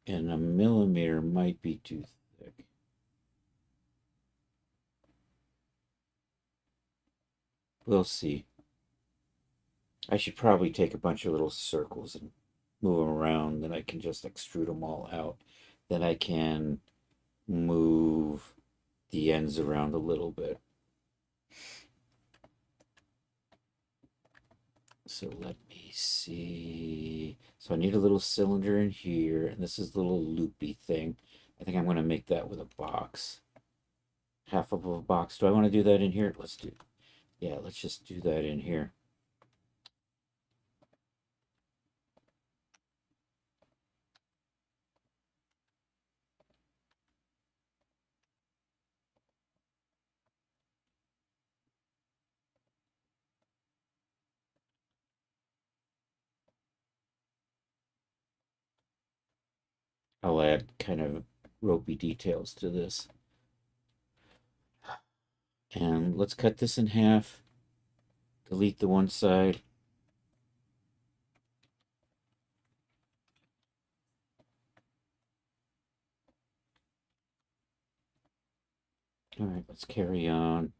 And a millimeter might be too thick. We'll see. I should probably take a bunch of little circles and move them around. Then I can just extrude them all out. Then I can move the ends around a little bit. So let me see. So I need a little cylinder in here, and this is the little loopy thing. I think I'm going to make that with a box. Half of a box. Do I want to do that in here? Let's do. Yeah, let's just do that in here. I'll add kind of ropey details to this. And let's cut this in half. Delete the one side. All right, let's carry on.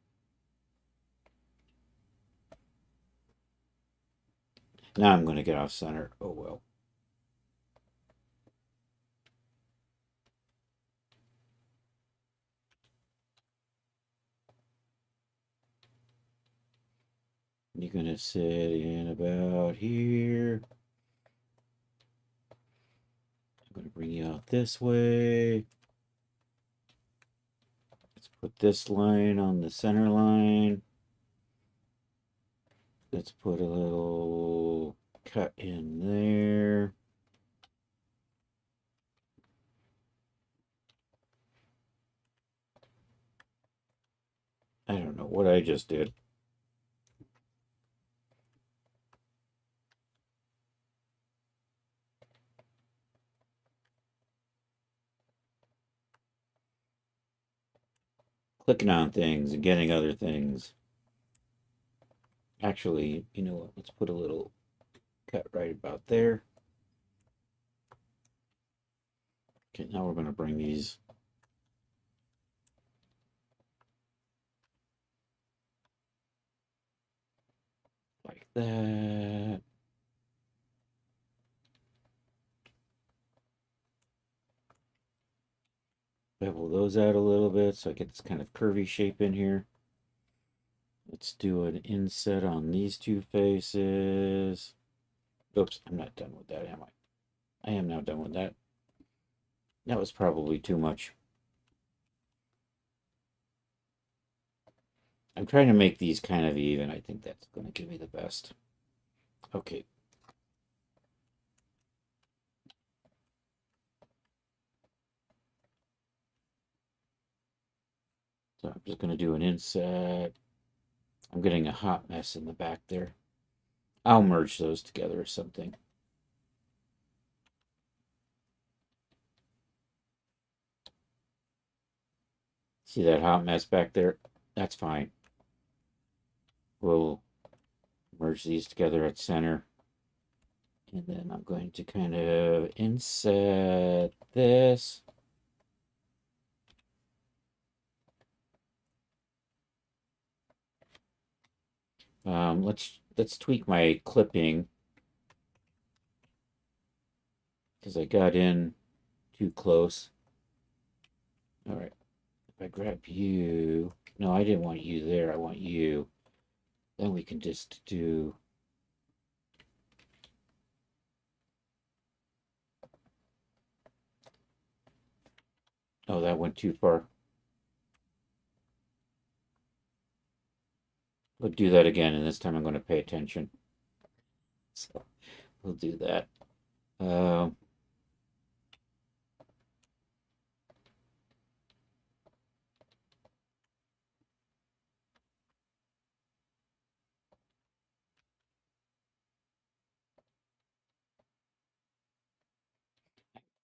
Now I'm going to get off center. Oh well. You're going to sit in about here. I'm going to bring you out this way. Let's put this line on the center line. Let's put a little cut in there. I don't know what I just did. clicking on things and getting other things. Actually, you know what? Let's put a little cut right about there. Okay, now we're going to bring these like that. Bevel those out a little bit so I get this kind of curvy shape in here. Let's do an inset on these two faces. Oops, I'm not done with that, am I? I am now done with that. That was probably too much. I'm trying to make these kind of even. I think that's going to give me the best. Okay. So I'm just going to do an inset. I'm getting a hot mess in the back there. I'll merge those together or something. See that hot mess back there? That's fine. We'll merge these together at center. And then I'm going to kind of inset this. Let's tweak my clipping because I got in too close. All right, if I grab you, no, I didn't want you there. I want you. Then we can just do. Oh, that went too far. We'll do that again, and this time I'm going to pay attention. So we'll do that. Um,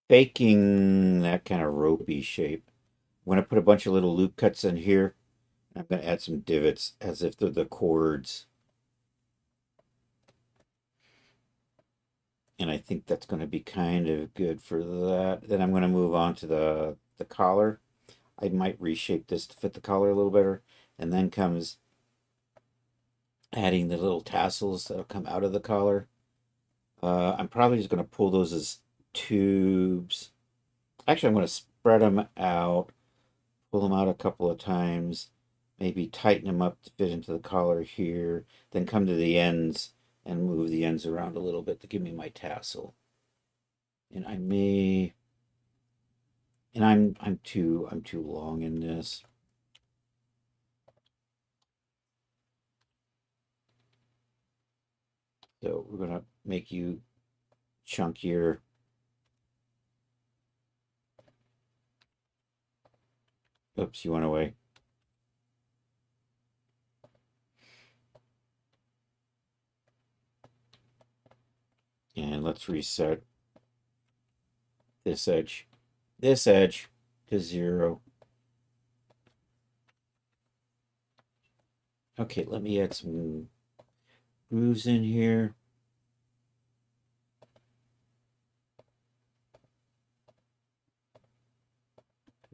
Faking that kind of ropey shape. I'm going to put a bunch of little loop cuts in here. I'm going to add some divots as if they're the chords. And I think that's going to be kind of good for that. Then I'm going to move on to the collar. I might reshape this to fit the collar a little better. And then comes adding the little tassels that'll come out of the collar. I'm probably just going to pull those as tubes. Actually, I'm going to spread them out, pull them out a couple of times, maybe tighten them up to fit into the collar here, then come to the ends and move the ends around a little bit to give me my tassel. And I may, and I'm too long in this. So we're gonna make you chunkier. Oops, you went away. And let's reset this edge to 0. Okay, let me add some grooves in here.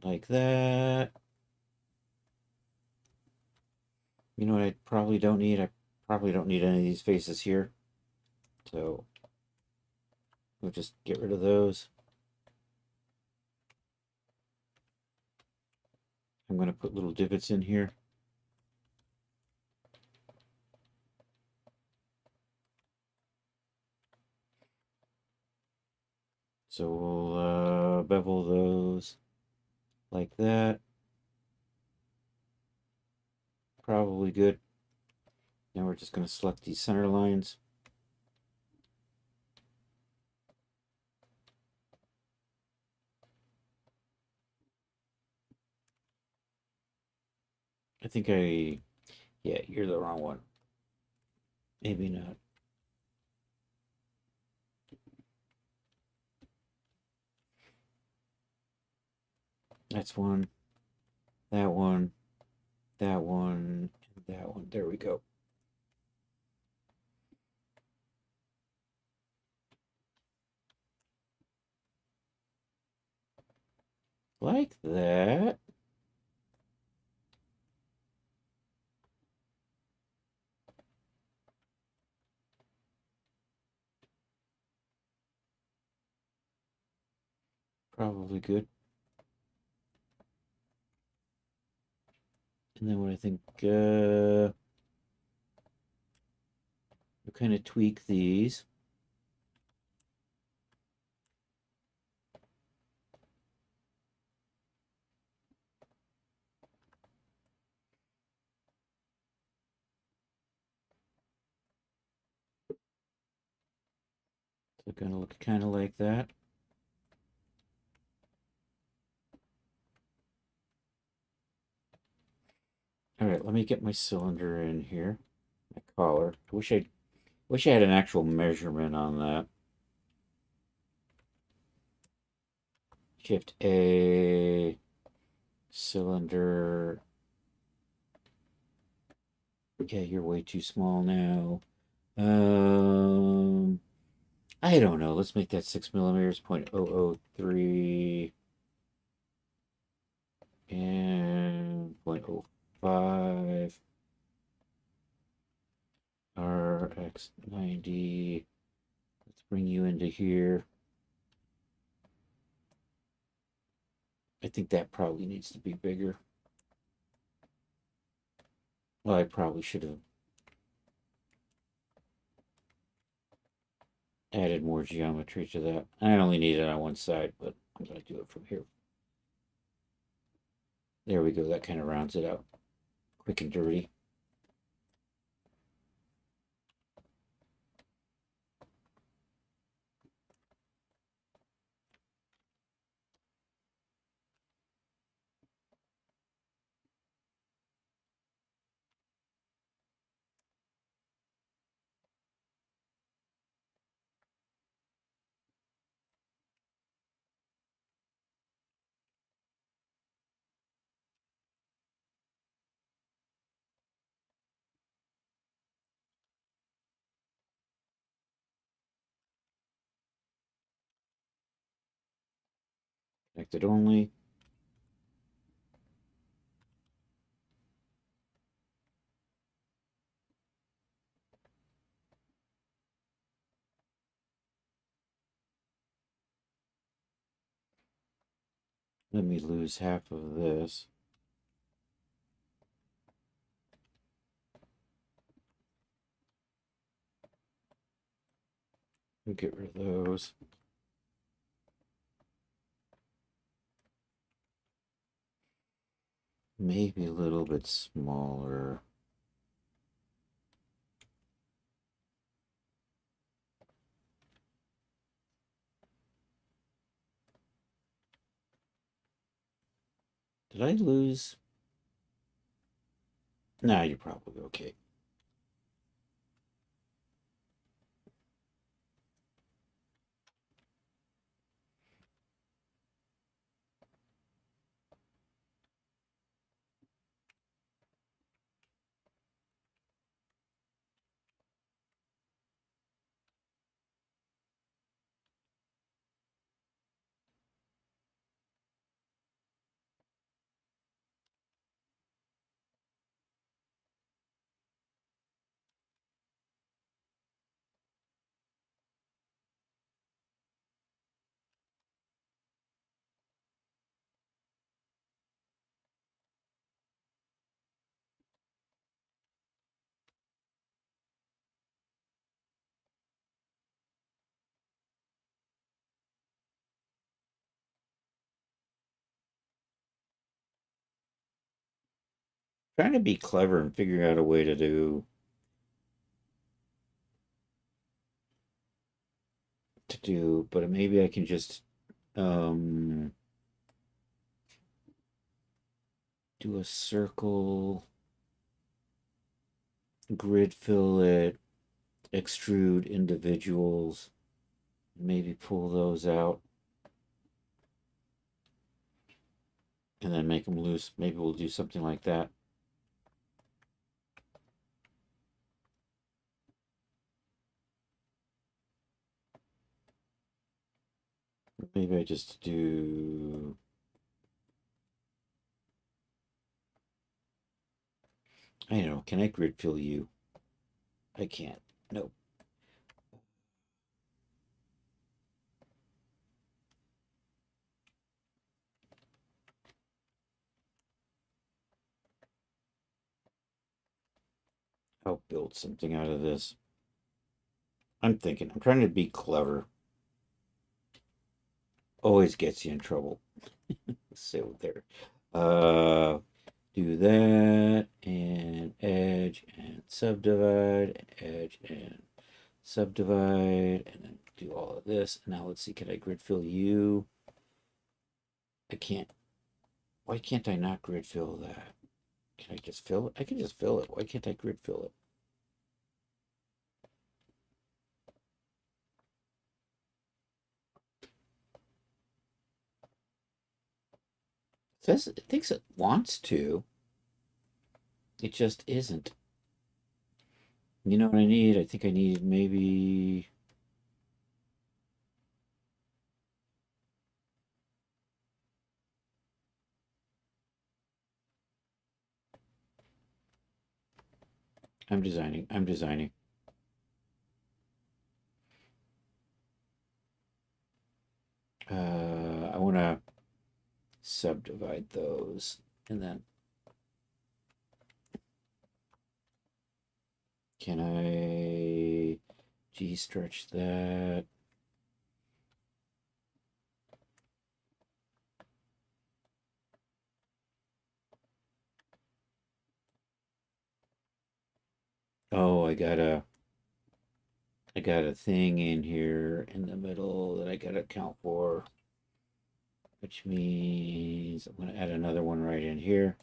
Like that. You know what I probably don't need? I probably don't need any of these faces here. So we'll just get rid of those. I'm going to put little divots in here. So we'll bevel those like that. Probably good. Now we're just going to select these center lines. I think yeah, you're the wrong one. Maybe not. That's one. That one. that one, and that one. There we go. Like that. Probably good. And then what I think, we'll kind of tweak these. So gonna look kind of like that. All right, let me get my cylinder in here. My collar. I wish I had an actual measurement on that. Shift A, cylinder. Yeah, you're way too small now. I don't know. Let's make that 6 millimeters, 0.003 and 0.05. RX90. Let's bring you into here. I think that probably needs to be bigger. Well, I probably should have added more geometry to that. I only need it on one side, but I'm going to do it from here. There we go. That kind of rounds it out. Quick and dirty. Connected only. Let me lose half of this. We'll get rid of those. Maybe a little bit smaller. Did I lose? Nah, you're probably okay. Trying to be clever and figuring out a way to do, but maybe I can just um do a circle, grid fill it, extrude individuals, maybe pull those out, and then make them loose. Maybe we'll do something like that. Maybe I just do... I don't know. Can I grid fill you? I can't. Nope. I'll build something out of this. I'm trying to be clever. Always gets you in trouble. So there. Do that and edge and subdivide, edge and subdivide, and then do all of this. And now let's see, can I grid fill you? I can't. Why can't I not grid fill that? Can I just fill it? I can just fill it. Why can't I grid fill it? It thinks it wants to. It just isn't. You know what I need? I think I need maybe... I'm designing. I'm designing. I want to subdivide those and then can I G stretch that? Oh, I got a thing in here in the middle that I gotta account for, which means I'm gonna add another one right in here.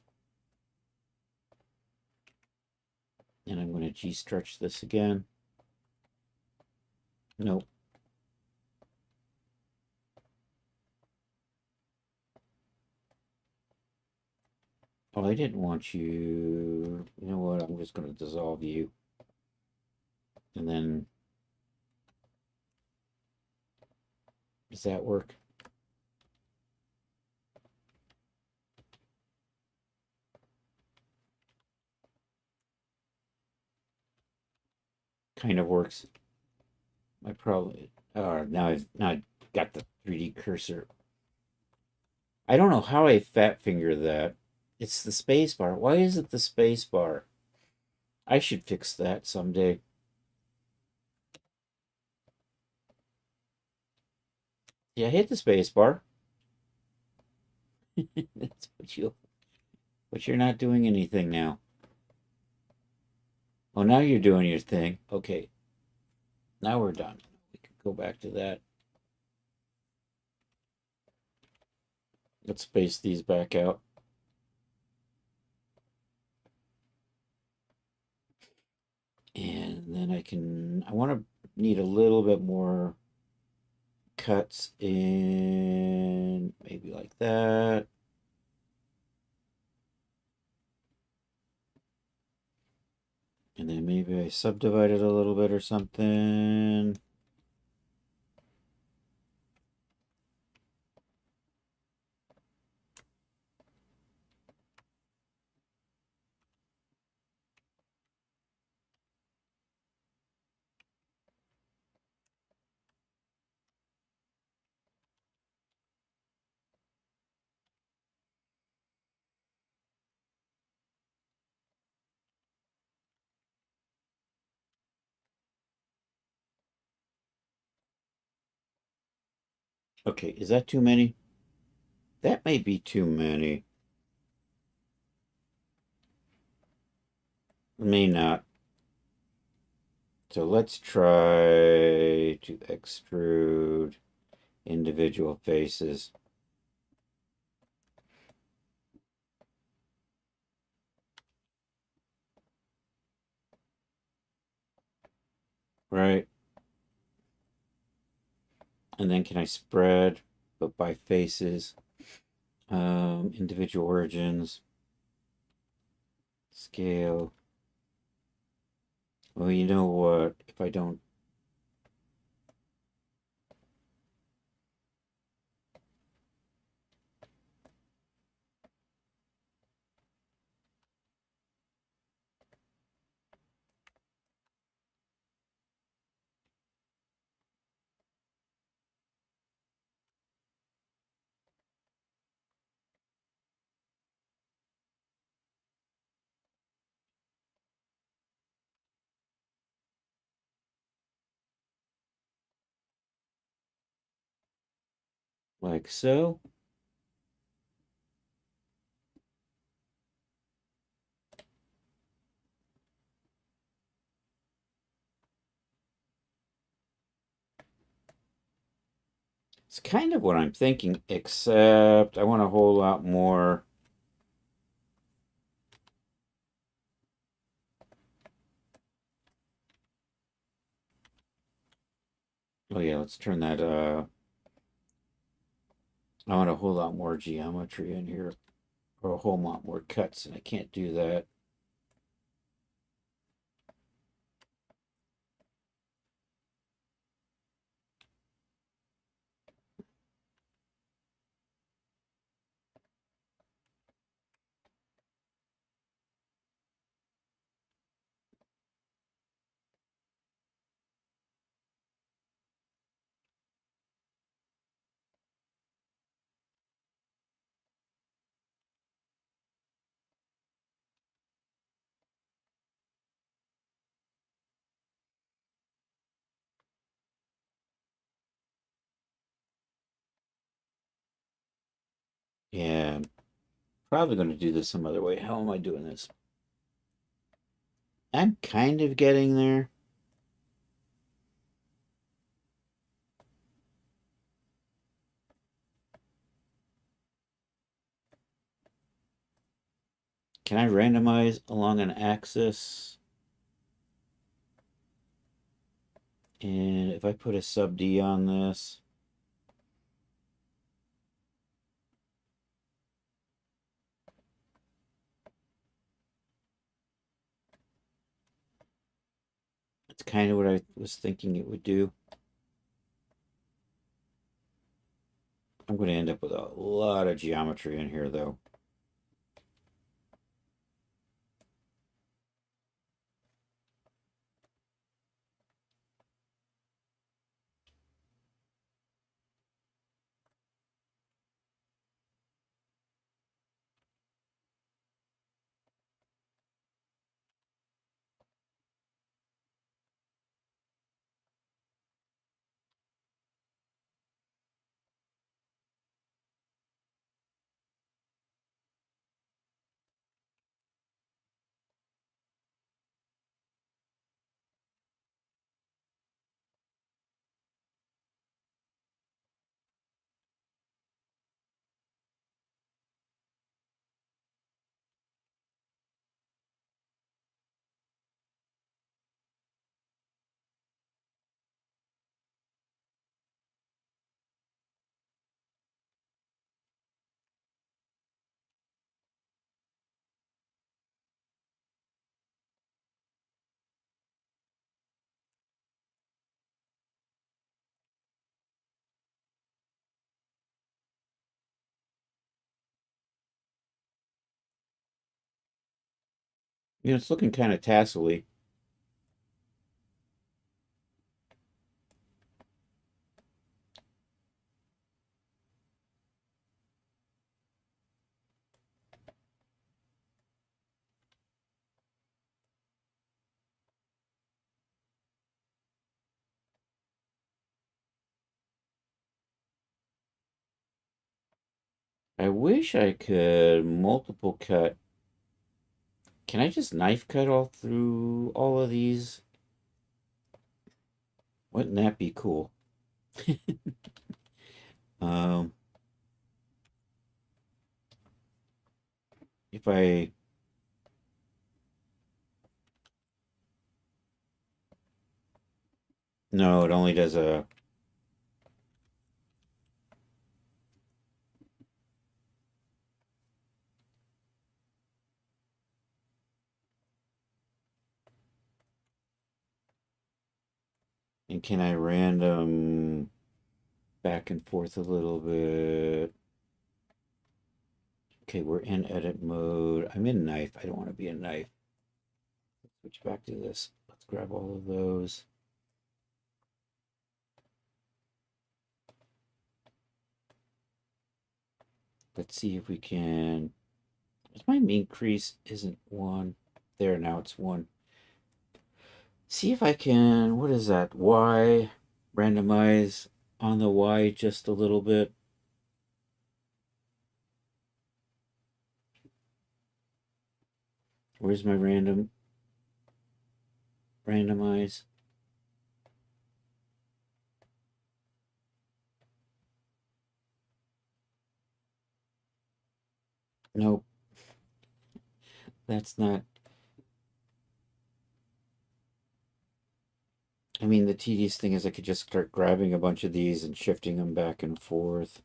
And I'm gonna G stretch this again. Nope. Oh, I didn't want you. You know what? I'm just gonna dissolve you. And then does that work? Kind of works. I probably now I've got the 3D cursor. I don't know how I fat finger that. It's the space bar. Why is it the space bar? I should fix that someday. Yeah, hit the space bar. That's what you. But you're not doing anything now. Oh, now you're doing your thing. Okay, now we're done. We can go back to that. Let's space these back out. And then I want to need a little bit more cuts in, maybe like that. And then maybe I subdivide it a little bit or something. Okay, is that too many? That may be too many. May not. So let's try to extrude individual faces. Right? And then can I spread, but by faces? Individual origins. Scale. Well, you know what? If I don't... like so. It's kind of what I'm thinking, except I want a whole lot more. Oh yeah, let's turn that I want a whole lot more geometry in here, or a whole lot more cuts, and I can't do that. Yeah, I'm probably going to do this some other way. How am I doing this? I'm kind of getting there. Can I randomize along an axis? And if I put a sub D on this, it's kind of what I was thinking it would do. I'm going to end up with a lot of geometry in here, though. You know, it's looking kind of tassely. I wish I could multiple cut. Can I just knife cut all through all of these? Wouldn't that be cool? Um, if I no, it only does a. And can I random back and forth a little bit? Okay, we're in edit mode. I'm in knife. I don't want to be in knife. Switch back to this. Let's grab all of those. Let's see if we can. My mean crease isn't one. There, now it's one. See if I can. What is that? Y. Randomize on the Y just a little bit. Where's my randomize? Nope, that's not. I mean, the tedious thing is I could just start grabbing a bunch of these and shifting them back and forth.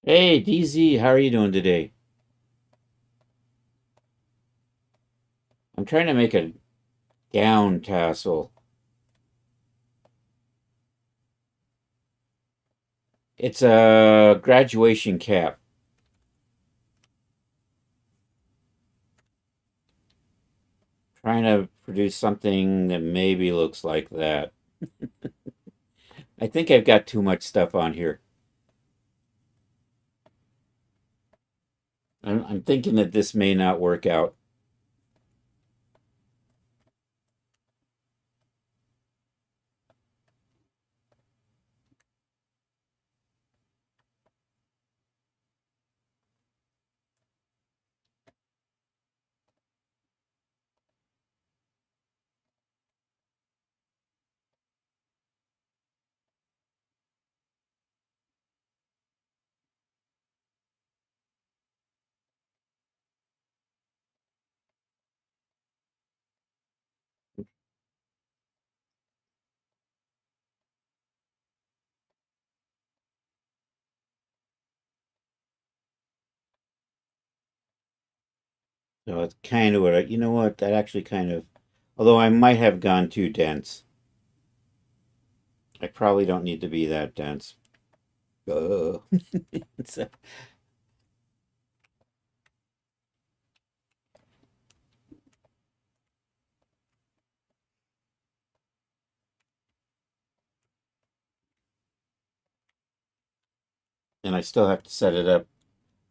Hey, DZ, how are you doing today? I'm trying to make a gown tassel. It's a graduation cap. Trying to produce something that maybe looks like that. I think I've got too much stuff on here. I'm thinking that this may not work out. So it's kind of what you know what, that actually kind of, although I might have gone too dense. I probably don't need to be that dense. Uh. So- and I still have to set it up.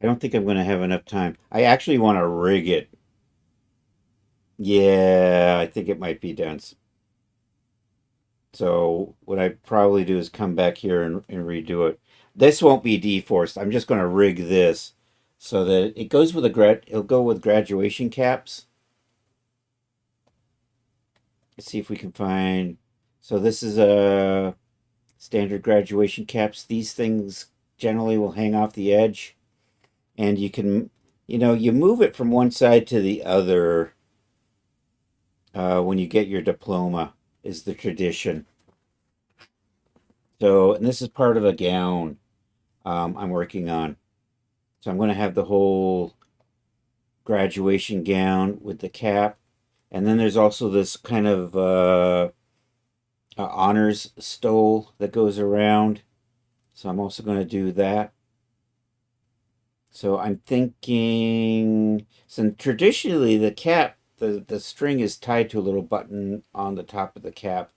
I don't think I'm going to have enough time. I actually want to rig it. Yeah, I think it might be dense. So what I probably do is come back here and redo it. This won't be deforced. I'm just going to rig this so that it goes with a it'll go with graduation caps. Let's see if we can find. So this is a standard graduation caps. These things generally will hang off the edge, and you can, you move it from one side to the other when you get your diploma. Is the tradition. So, and this is part of a gown I'm working on. So I'm going to have the whole graduation gown with the cap, and then there's also this kind of honors stole that goes around. So I'm also going to do that. So I'm thinking, so traditionally the cap, the string is tied to a little button on the top of the cap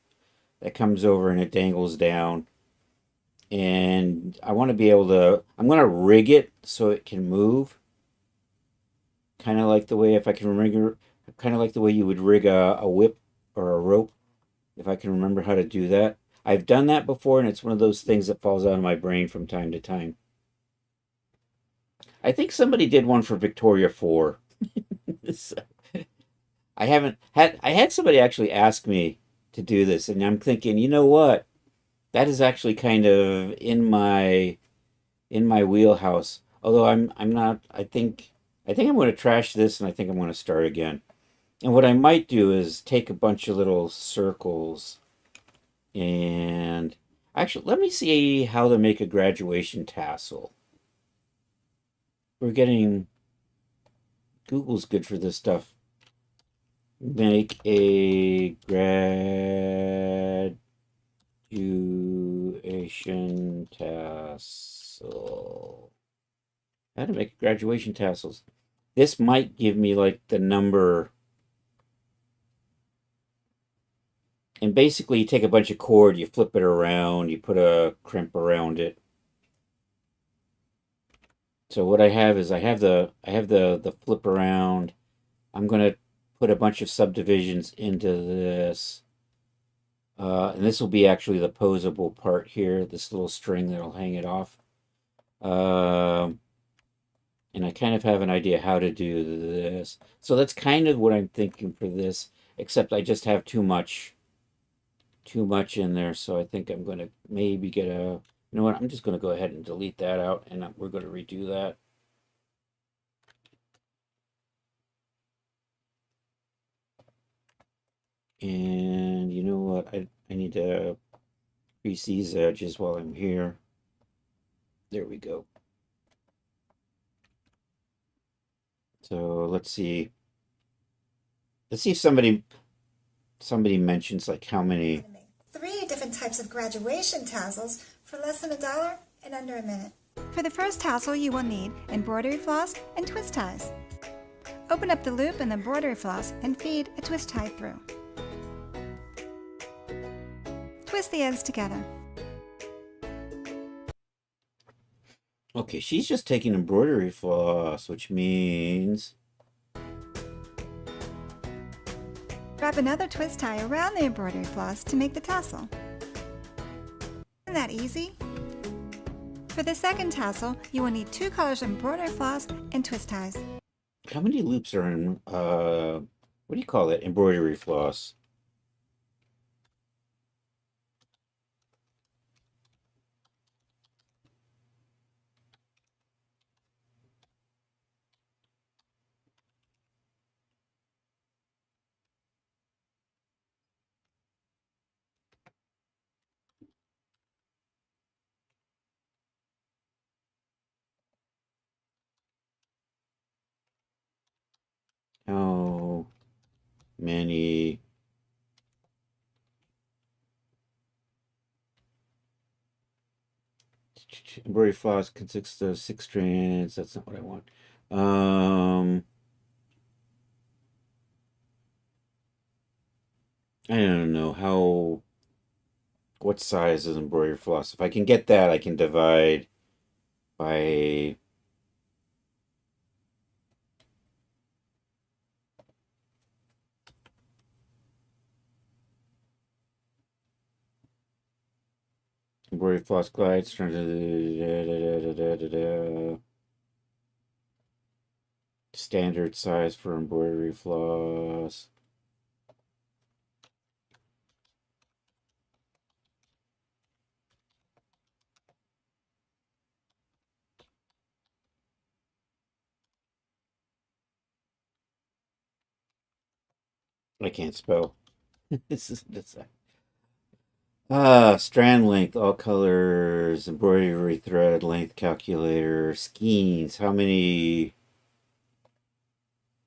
that comes over and it dangles down. And I want to be able to, I'm going to rig it so it can move. Kind of like the way, if I can remember, kind of like the way you would rig a whip or a rope, if I can remember how to do that. I've done that before, and it's one of those things that falls out of my brain from time to time. I think somebody did one for Victoria 4. So, I had somebody actually ask me to do this, and I'm thinking, you know what? That is actually kind of in my wheelhouse. Although I'm not. I think I'm going to trash this, and I think I'm going to start again. And what I might do is take a bunch of little circles and actually let me see how to make a graduation tassel. We're getting Google's good for this stuff. Make a graduation tassel. How to make graduation tassels. This might give me like the number. And basically, you take a bunch of cord, you flip it around, you put a crimp around it. So what I have is I have the flip around. I'm gonna put a bunch of subdivisions into this. And this will be actually the posable part here, this little string that'll hang it off. And I kind of have an idea how to do this. So that's kind of what I'm thinking for this, except I just have too much in there. So I think I'm going to maybe get a, you know what, I'm just going to go ahead and delete that out, and we're going to redo that. And you know what, I need to crease these edges while I'm here. There we go. So let's see if somebody mentions like how many. 3 different types of graduation tassels for less than $1 in under a minute. For the first tassel, you will need embroidery floss and twist ties. Open up the loop in the embroidery floss and feed a twist tie through. Twist the ends together. Okay, she's just taking embroidery floss, which means Wrap another twist tie around the embroidery floss to make the tassel. Isn't that easy? For the second tassel, you will need 2 colors of embroidery floss and twist ties. how many loops are in what do you call it? Embroidery floss. How many embroidery floss consists of 6 strands? That's not what I want. I don't know what size is embroidery floss. If I can get that, I can divide by embroidery floss glide standard size for embroidery floss. I can't spell. This is strand length, all colors, embroidery thread length calculator, skeins. How many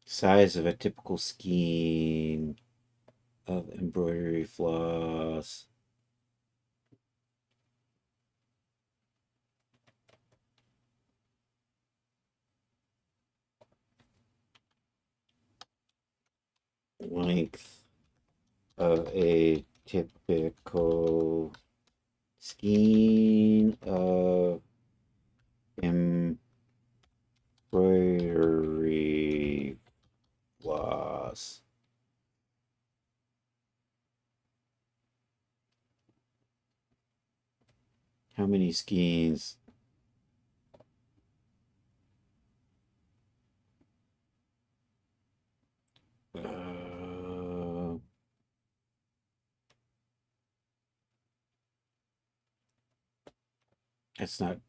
size of a typical skein of embroidery floss? length of a typical skein of embroidery floss. How many skeins?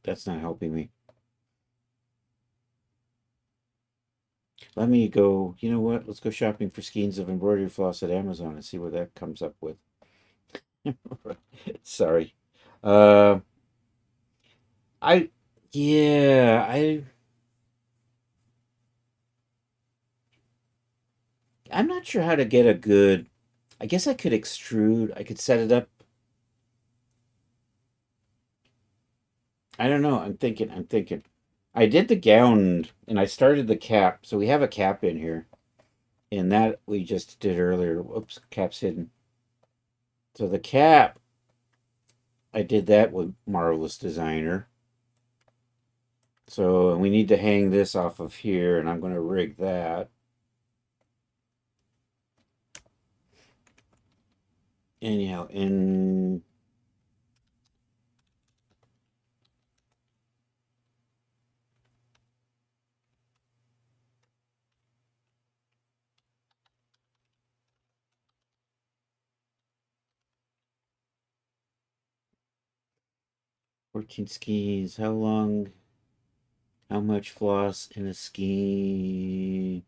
That's not helping me. Let me go, you know what? Let's go shopping for skeins of embroidery floss at Amazon and see what that comes up with. Sorry. Uh, I, yeah, I'm not sure how to get a good, I guess I could extrude, I could set it up. I don't know. I'm thinking. I did the gown and I started the cap. So we have a cap in here. And that we just did earlier. Whoops, cap's hidden. So the cap, I did that with Marvelous Designer. So we need to hang this off of here, and I'm going to rig that. Anyhow, in 14 skeins, how long, how much floss in a skein?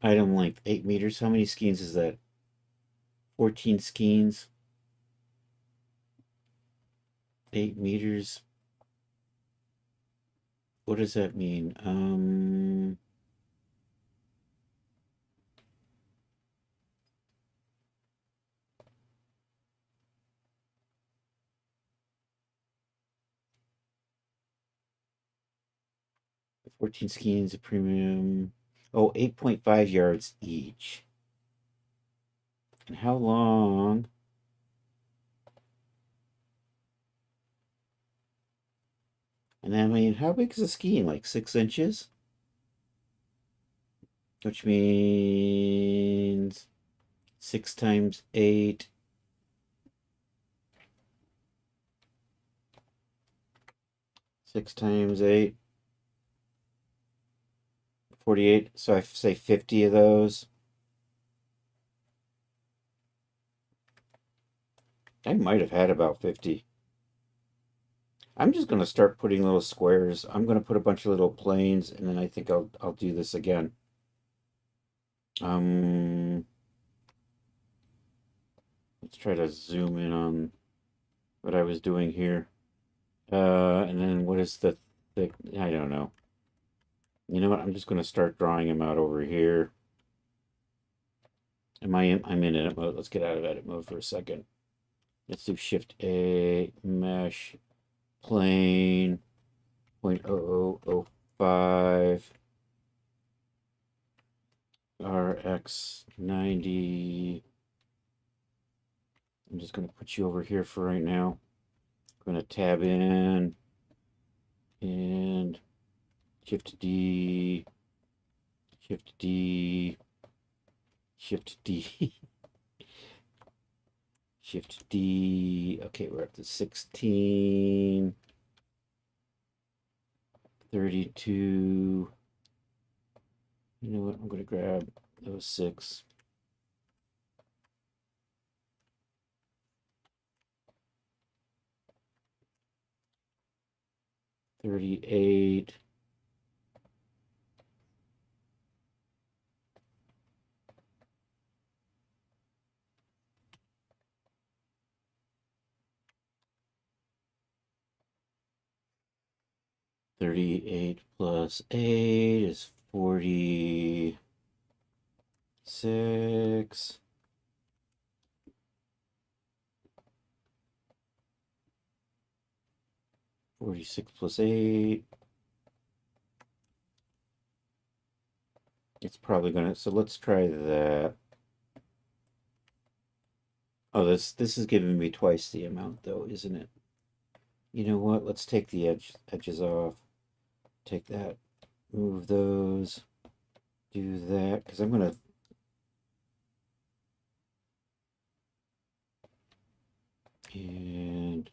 Item length, 8 meters. How many skeins is that? 14 skeins. 8 meters. What does that mean? 14 skeins, a premium. Oh, 8.5 yards each. And how long? And I mean, how big is a skein? Like 6 inches? Which means 6 times 8. 6 times 8. 48. So I say 50 of those. I might have had about 50. I'm just going to start putting little squares. I'm going to put a bunch of little planes, and then I think I'll do this again. Let's try to zoom in on what I was doing here. And then what is the thick? I don't know. You know what? I'm just going to start drawing them out over here. I'm in edit mode. Let's get out of edit mode for a second. Let's do Shift A, mesh, plane, 0.0005, RX90. I'm just going to put you over here for right now. I'm going to tab in and Shift D, Shift D, Shift D, Shift D. Okay, we're up to 16, 32. You know what? I'm going to grab those 6. 38. Plus 8 is 46. 46 plus 8. It's probably gonna, so let's try that. Oh, this is giving me twice the amount though, isn't it? You know what? Let's take the edges off. Take that, move those, do that, because I'm gonna, and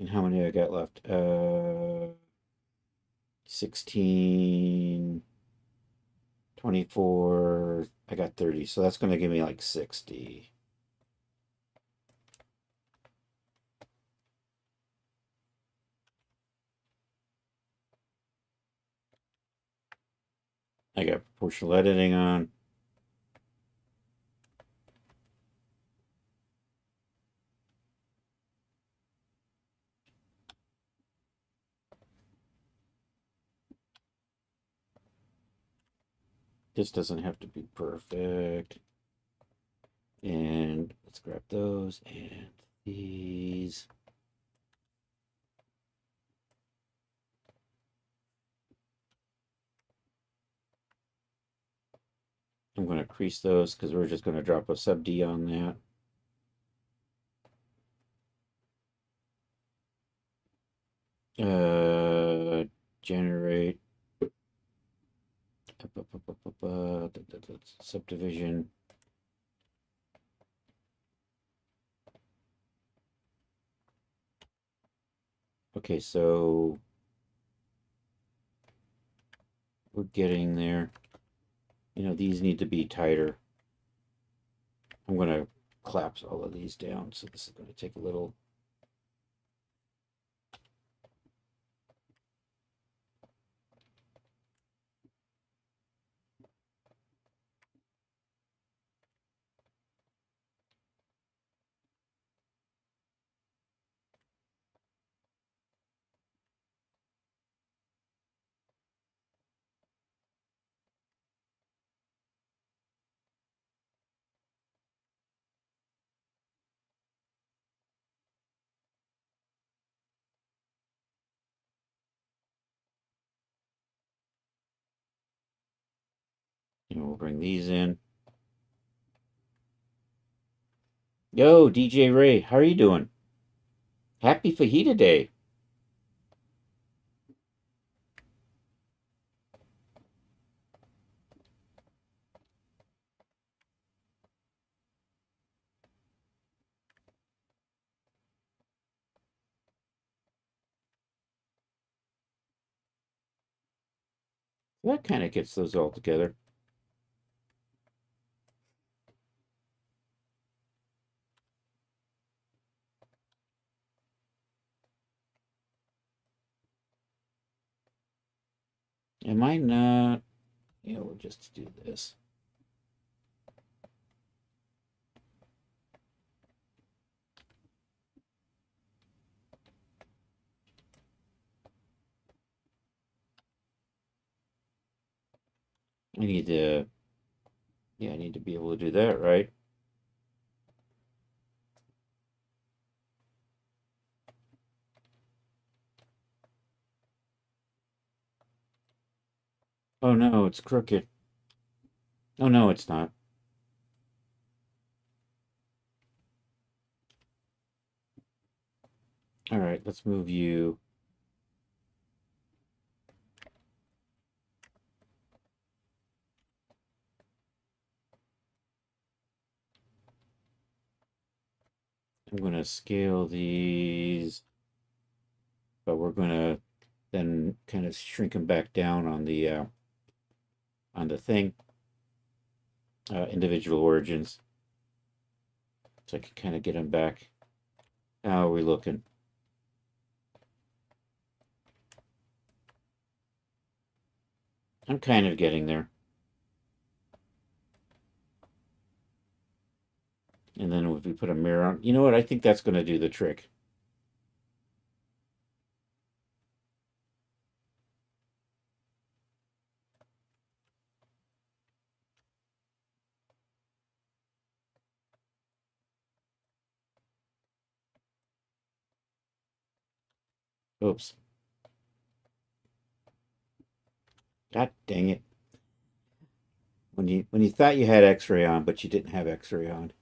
how many I got left? 16, 24, I got 30, so that's gonna give me like 60. I got proportional editing on. This doesn't have to be perfect. And let's grab those and these. I'm going to crease those because we're just going to drop a sub D on that. Generate subdivision. Okay, so we're getting there. You know, these need to be tighter. I'm going to collapse all of these down. So this is going to take a little. You know, we'll bring these in. Yo, DJ Ray, how are you doing? Happy Fajita Day. That kind of gets those all together. Am I not? Yeah, we'll just do this. I need to, yeah, I need to be able to do that, right? Oh no, it's crooked. Oh no, it's not. All right, let's move you. I'm going to scale these, but we're going to then kind of shrink them back down on the thing, individual origins. So I can kind of get them back. How are we looking? I'm kind of getting there. And then if we put a mirror on, you know what? I think that's going to do the trick. Oops. God dang it. When you thought you had X-ray on, but you didn't have X-ray on.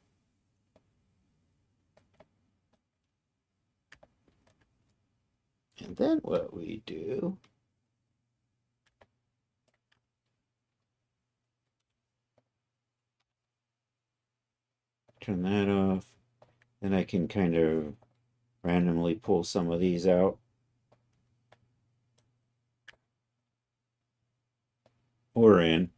And then what we do, turn that off. Then I can kind of randomly pull some of these out. Or in.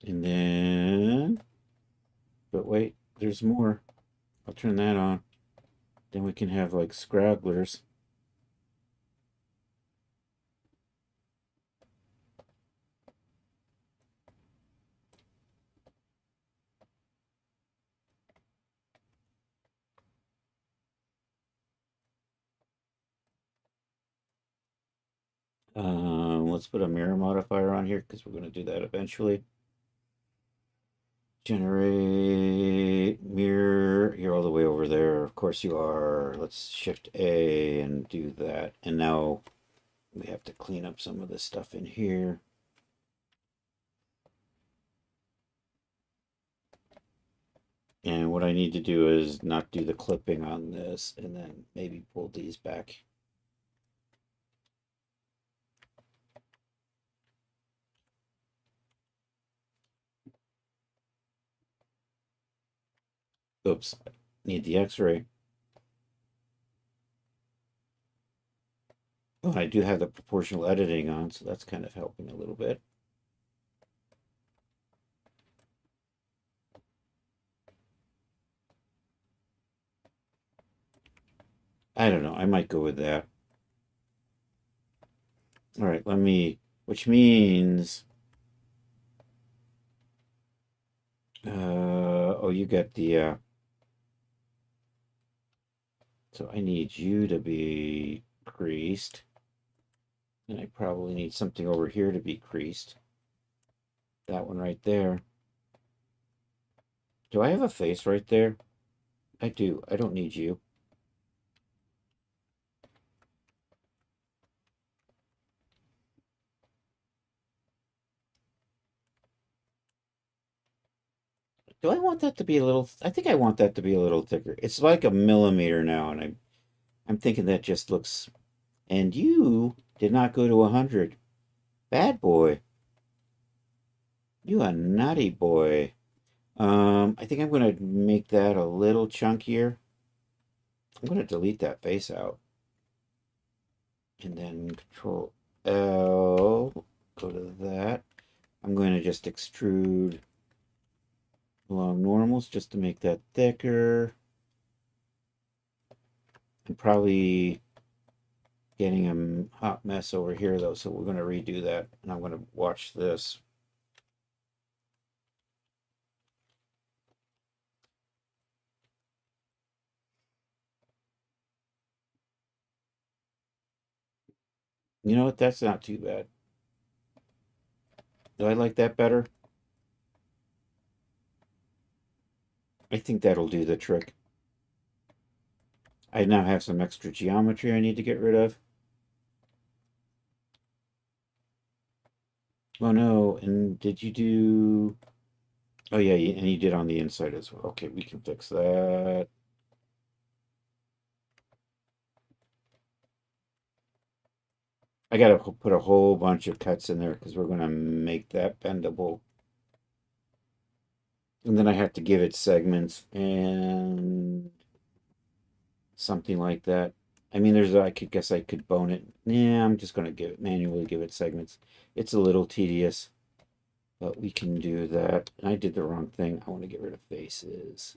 And then, but wait, there's more. I'll turn that on. Then we can have like scrabblers. Let's put a mirror modifier on here because we're going to do that eventually. Generate mirror. You're all the way over there. Of course you are. Let's shift A and do that. And now we have to clean up some of the stuff in here. And what I need to do is not do the clipping on this and then maybe pull these back. Oops, need the X-ray. Oh, I do have the proportional editing on, so that's kind of helping a little bit. I don't know. I might go with that. All right, which means, oh, you got the, so I need you to be creased. And I probably need something over here to be creased. That one right there. Do I have a face right there? I do. I don't need you. Do I want that to be a little, I think I want that to be a little thicker. It's like a millimeter now, and I'm thinking that just looks, and you did not go to 100. Bad boy. You a naughty boy. I think I'm going to make that a little chunkier. I'm going to delete that face out. And then Control L, go to that. I'm going to just extrude along normals just to make that thicker. I'm probably getting a hot mess over here though, so we're going to redo that. And I'm going to watch this. You know what? That's not too bad. Do I like that better? I think that'll do the trick. I now have some extra geometry I need to get rid of. Oh no, and did you do... Oh yeah, and you did on the inside as well. Okay, we can fix that. I gotta put a whole bunch of cuts in there because we're gonna make that bendable. And then I have to give it segments and something like that. I mean, I could guess I could bone it. Yeah, I'm just gonna manually give it segments. It's a little tedious, but we can do that. I did the wrong thing. I want to get rid of faces.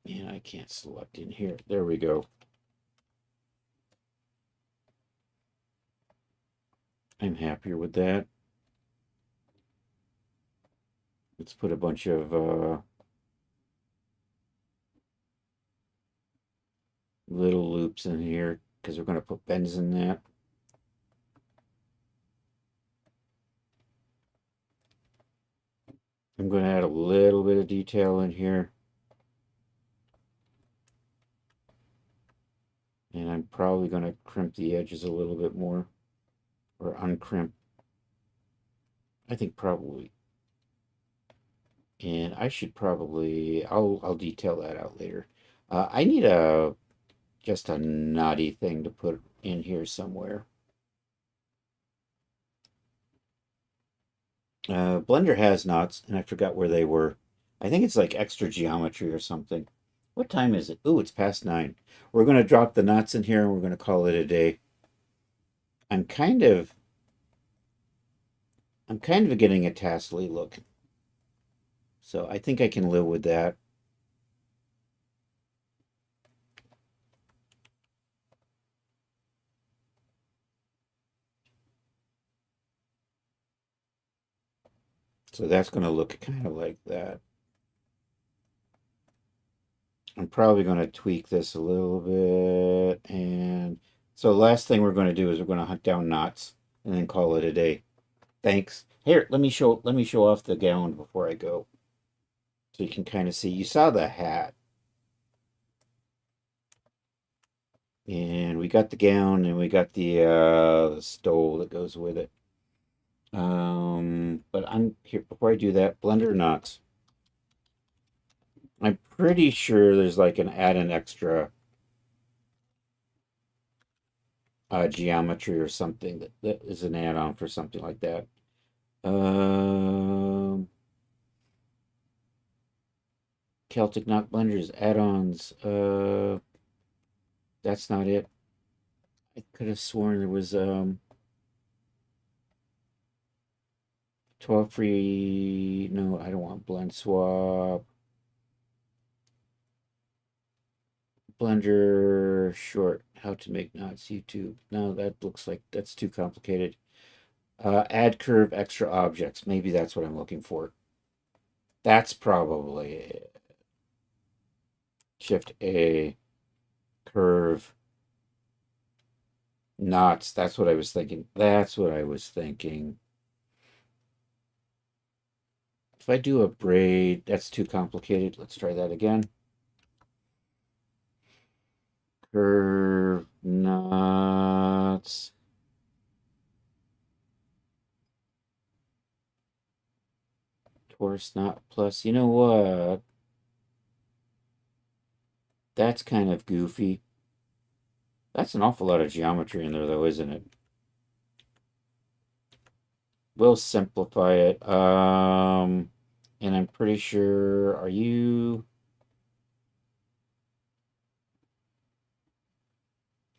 Man, I can't select in here. There we go. I'm happier with that. Let's put a bunch of little loops in here because we're going to put bends in that. I'm going to add a little bit of detail in here. And I'm probably going to crimp the edges a little bit more. Or uncrimp. I think probably. And I should probably, I'll detail that out later. I need just a knotty thing to put in here somewhere. Blender has knots, and I forgot where they were. I think it's like extra geometry or something. What time is it? Ooh, it's past 9. We're going to drop the knots in here, and we're going to call it a day. I'm kind of getting a tassely look. So I think I can live with that. So that's going to look kind of like that. I'm probably going to tweak this a little bit. And so the last thing we're going to do is we're going to hunt down knots and then call it a day. Thanks. Here, let me show off the gown before I go. So you can kind of see. You saw the hat. And we got the gown and we got the stole that goes with it. But I'm here before I do that, blender knots. I'm pretty sure there's like add an extra geometry or something that is an add-on for something like that. Celtic knot blenders, add-ons. That's not it. I could have sworn there was 12 free. No, I don't want blend swap. Blender short, how to make knots, YouTube. No, that looks like that's too complicated. Add curve extra objects. Maybe that's what I'm looking for. That's probably it. Shift A, curve, knots. That's what I was thinking. That's what I was thinking. If I do a braid, that's too complicated. Let's try that again. Curve, knots. Torus knot plus. You know what? That's kind of goofy. That's an awful lot of geometry in there, though, isn't it? We'll simplify it. And I'm pretty sure, are you...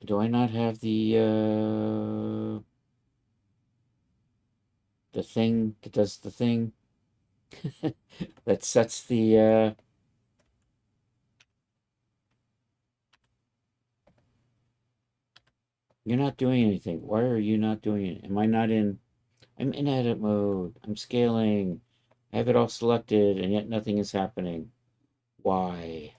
Do I not have the thing that does the thing? That sets the, You're not doing anything. Why are you not doing it? Am I not in... I'm in edit mode. I'm scaling. I have it all selected, and yet nothing is happening. Why?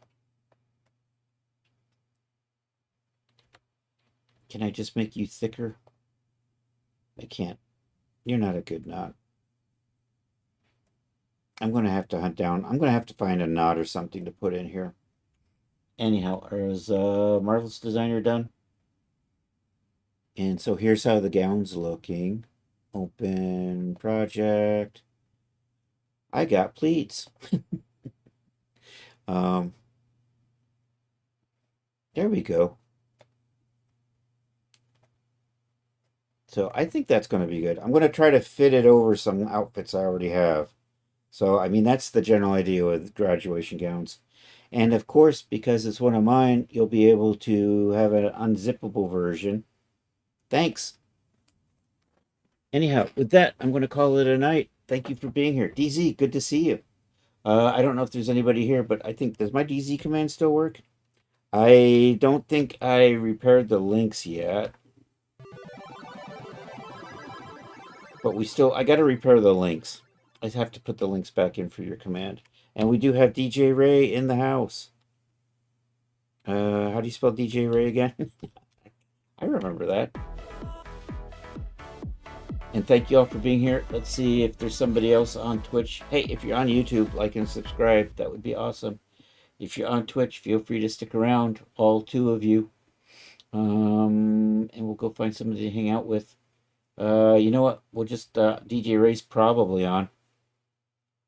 Can I just make you thicker? I can't. You're not a good knot. I'm going to have to hunt down. I'm going to have to find a knot or something to put in here. Anyhow, is Marvelous Designer done? And so here's how the gown's looking. Open project. I got pleats. There we go. So I think that's going to be good. I'm going to try to fit it over some outfits I already have. So, I mean, that's the general idea with graduation gowns. And of course, because it's one of mine, you'll be able to have an unzippable version. Thanks. Anyhow, with that, I'm going to call it a night. Thank you for being here. DZ, good to see you. I don't know if there's anybody here, but I think, does my DZ command still work? I don't think I repaired the links yet. But I got to repair the links. I have to put the links back in for your command. And we do have DJ Ray in the house. How do you spell DJ Ray again? I remember that. And thank you all for being here. Let's see if there's somebody else on Twitch. Hey, if you're on YouTube, like and subscribe. That would be awesome. If you're on Twitch, feel free to stick around, all 2 of you. And we'll go find somebody to hang out with. You know what? We'll just, DJ Ray's probably on.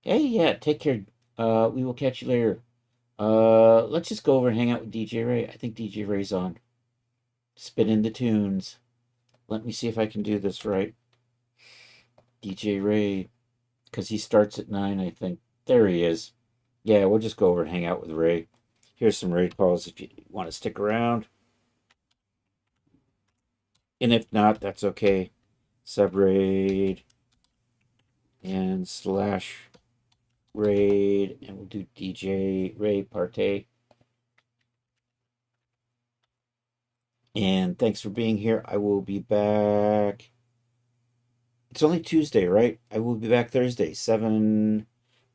Hey, yeah, take care. We will catch you later. Let's just go over and hang out with DJ Ray. I think DJ Ray's on. Spin in the tunes. Let me see if I can do this right. DJ Ray, because he starts at 9, I think. There he is. Yeah, we'll just go over and hang out with Ray. Here's some raid calls if you want to stick around. And if not, that's okay. Subraid and / raid, and we'll do DJ Ray Partay. And thanks for being here. I will be back. It's only Tuesday, right? I will be back Thursday, 7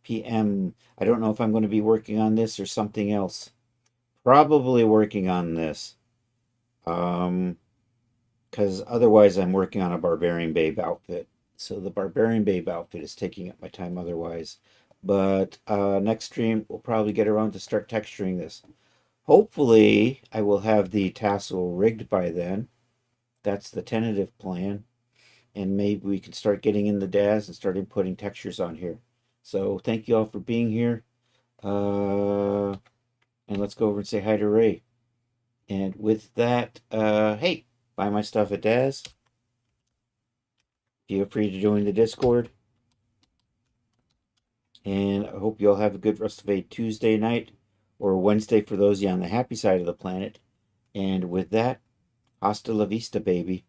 p.m. I don't know if I'm going to be working on this or something else. Probably working on this. Because otherwise I'm working on a Barbarian Babe outfit. So the Barbarian Babe outfit is taking up my time otherwise. But next stream, we'll probably get around to start texturing this. Hopefully, I will have the tassel rigged by then. That's the tentative plan. And maybe we can start getting in the DAS and starting putting textures on here. So thank you all for being here. And let's go over and say hi to Ray. And with that, hey, buy my stuff at DAS. Feel free to join the Discord. And I hope you all have a good rest of a Tuesday night or Wednesday for those of you on the happy side of the planet. And with that, hasta la vista, baby.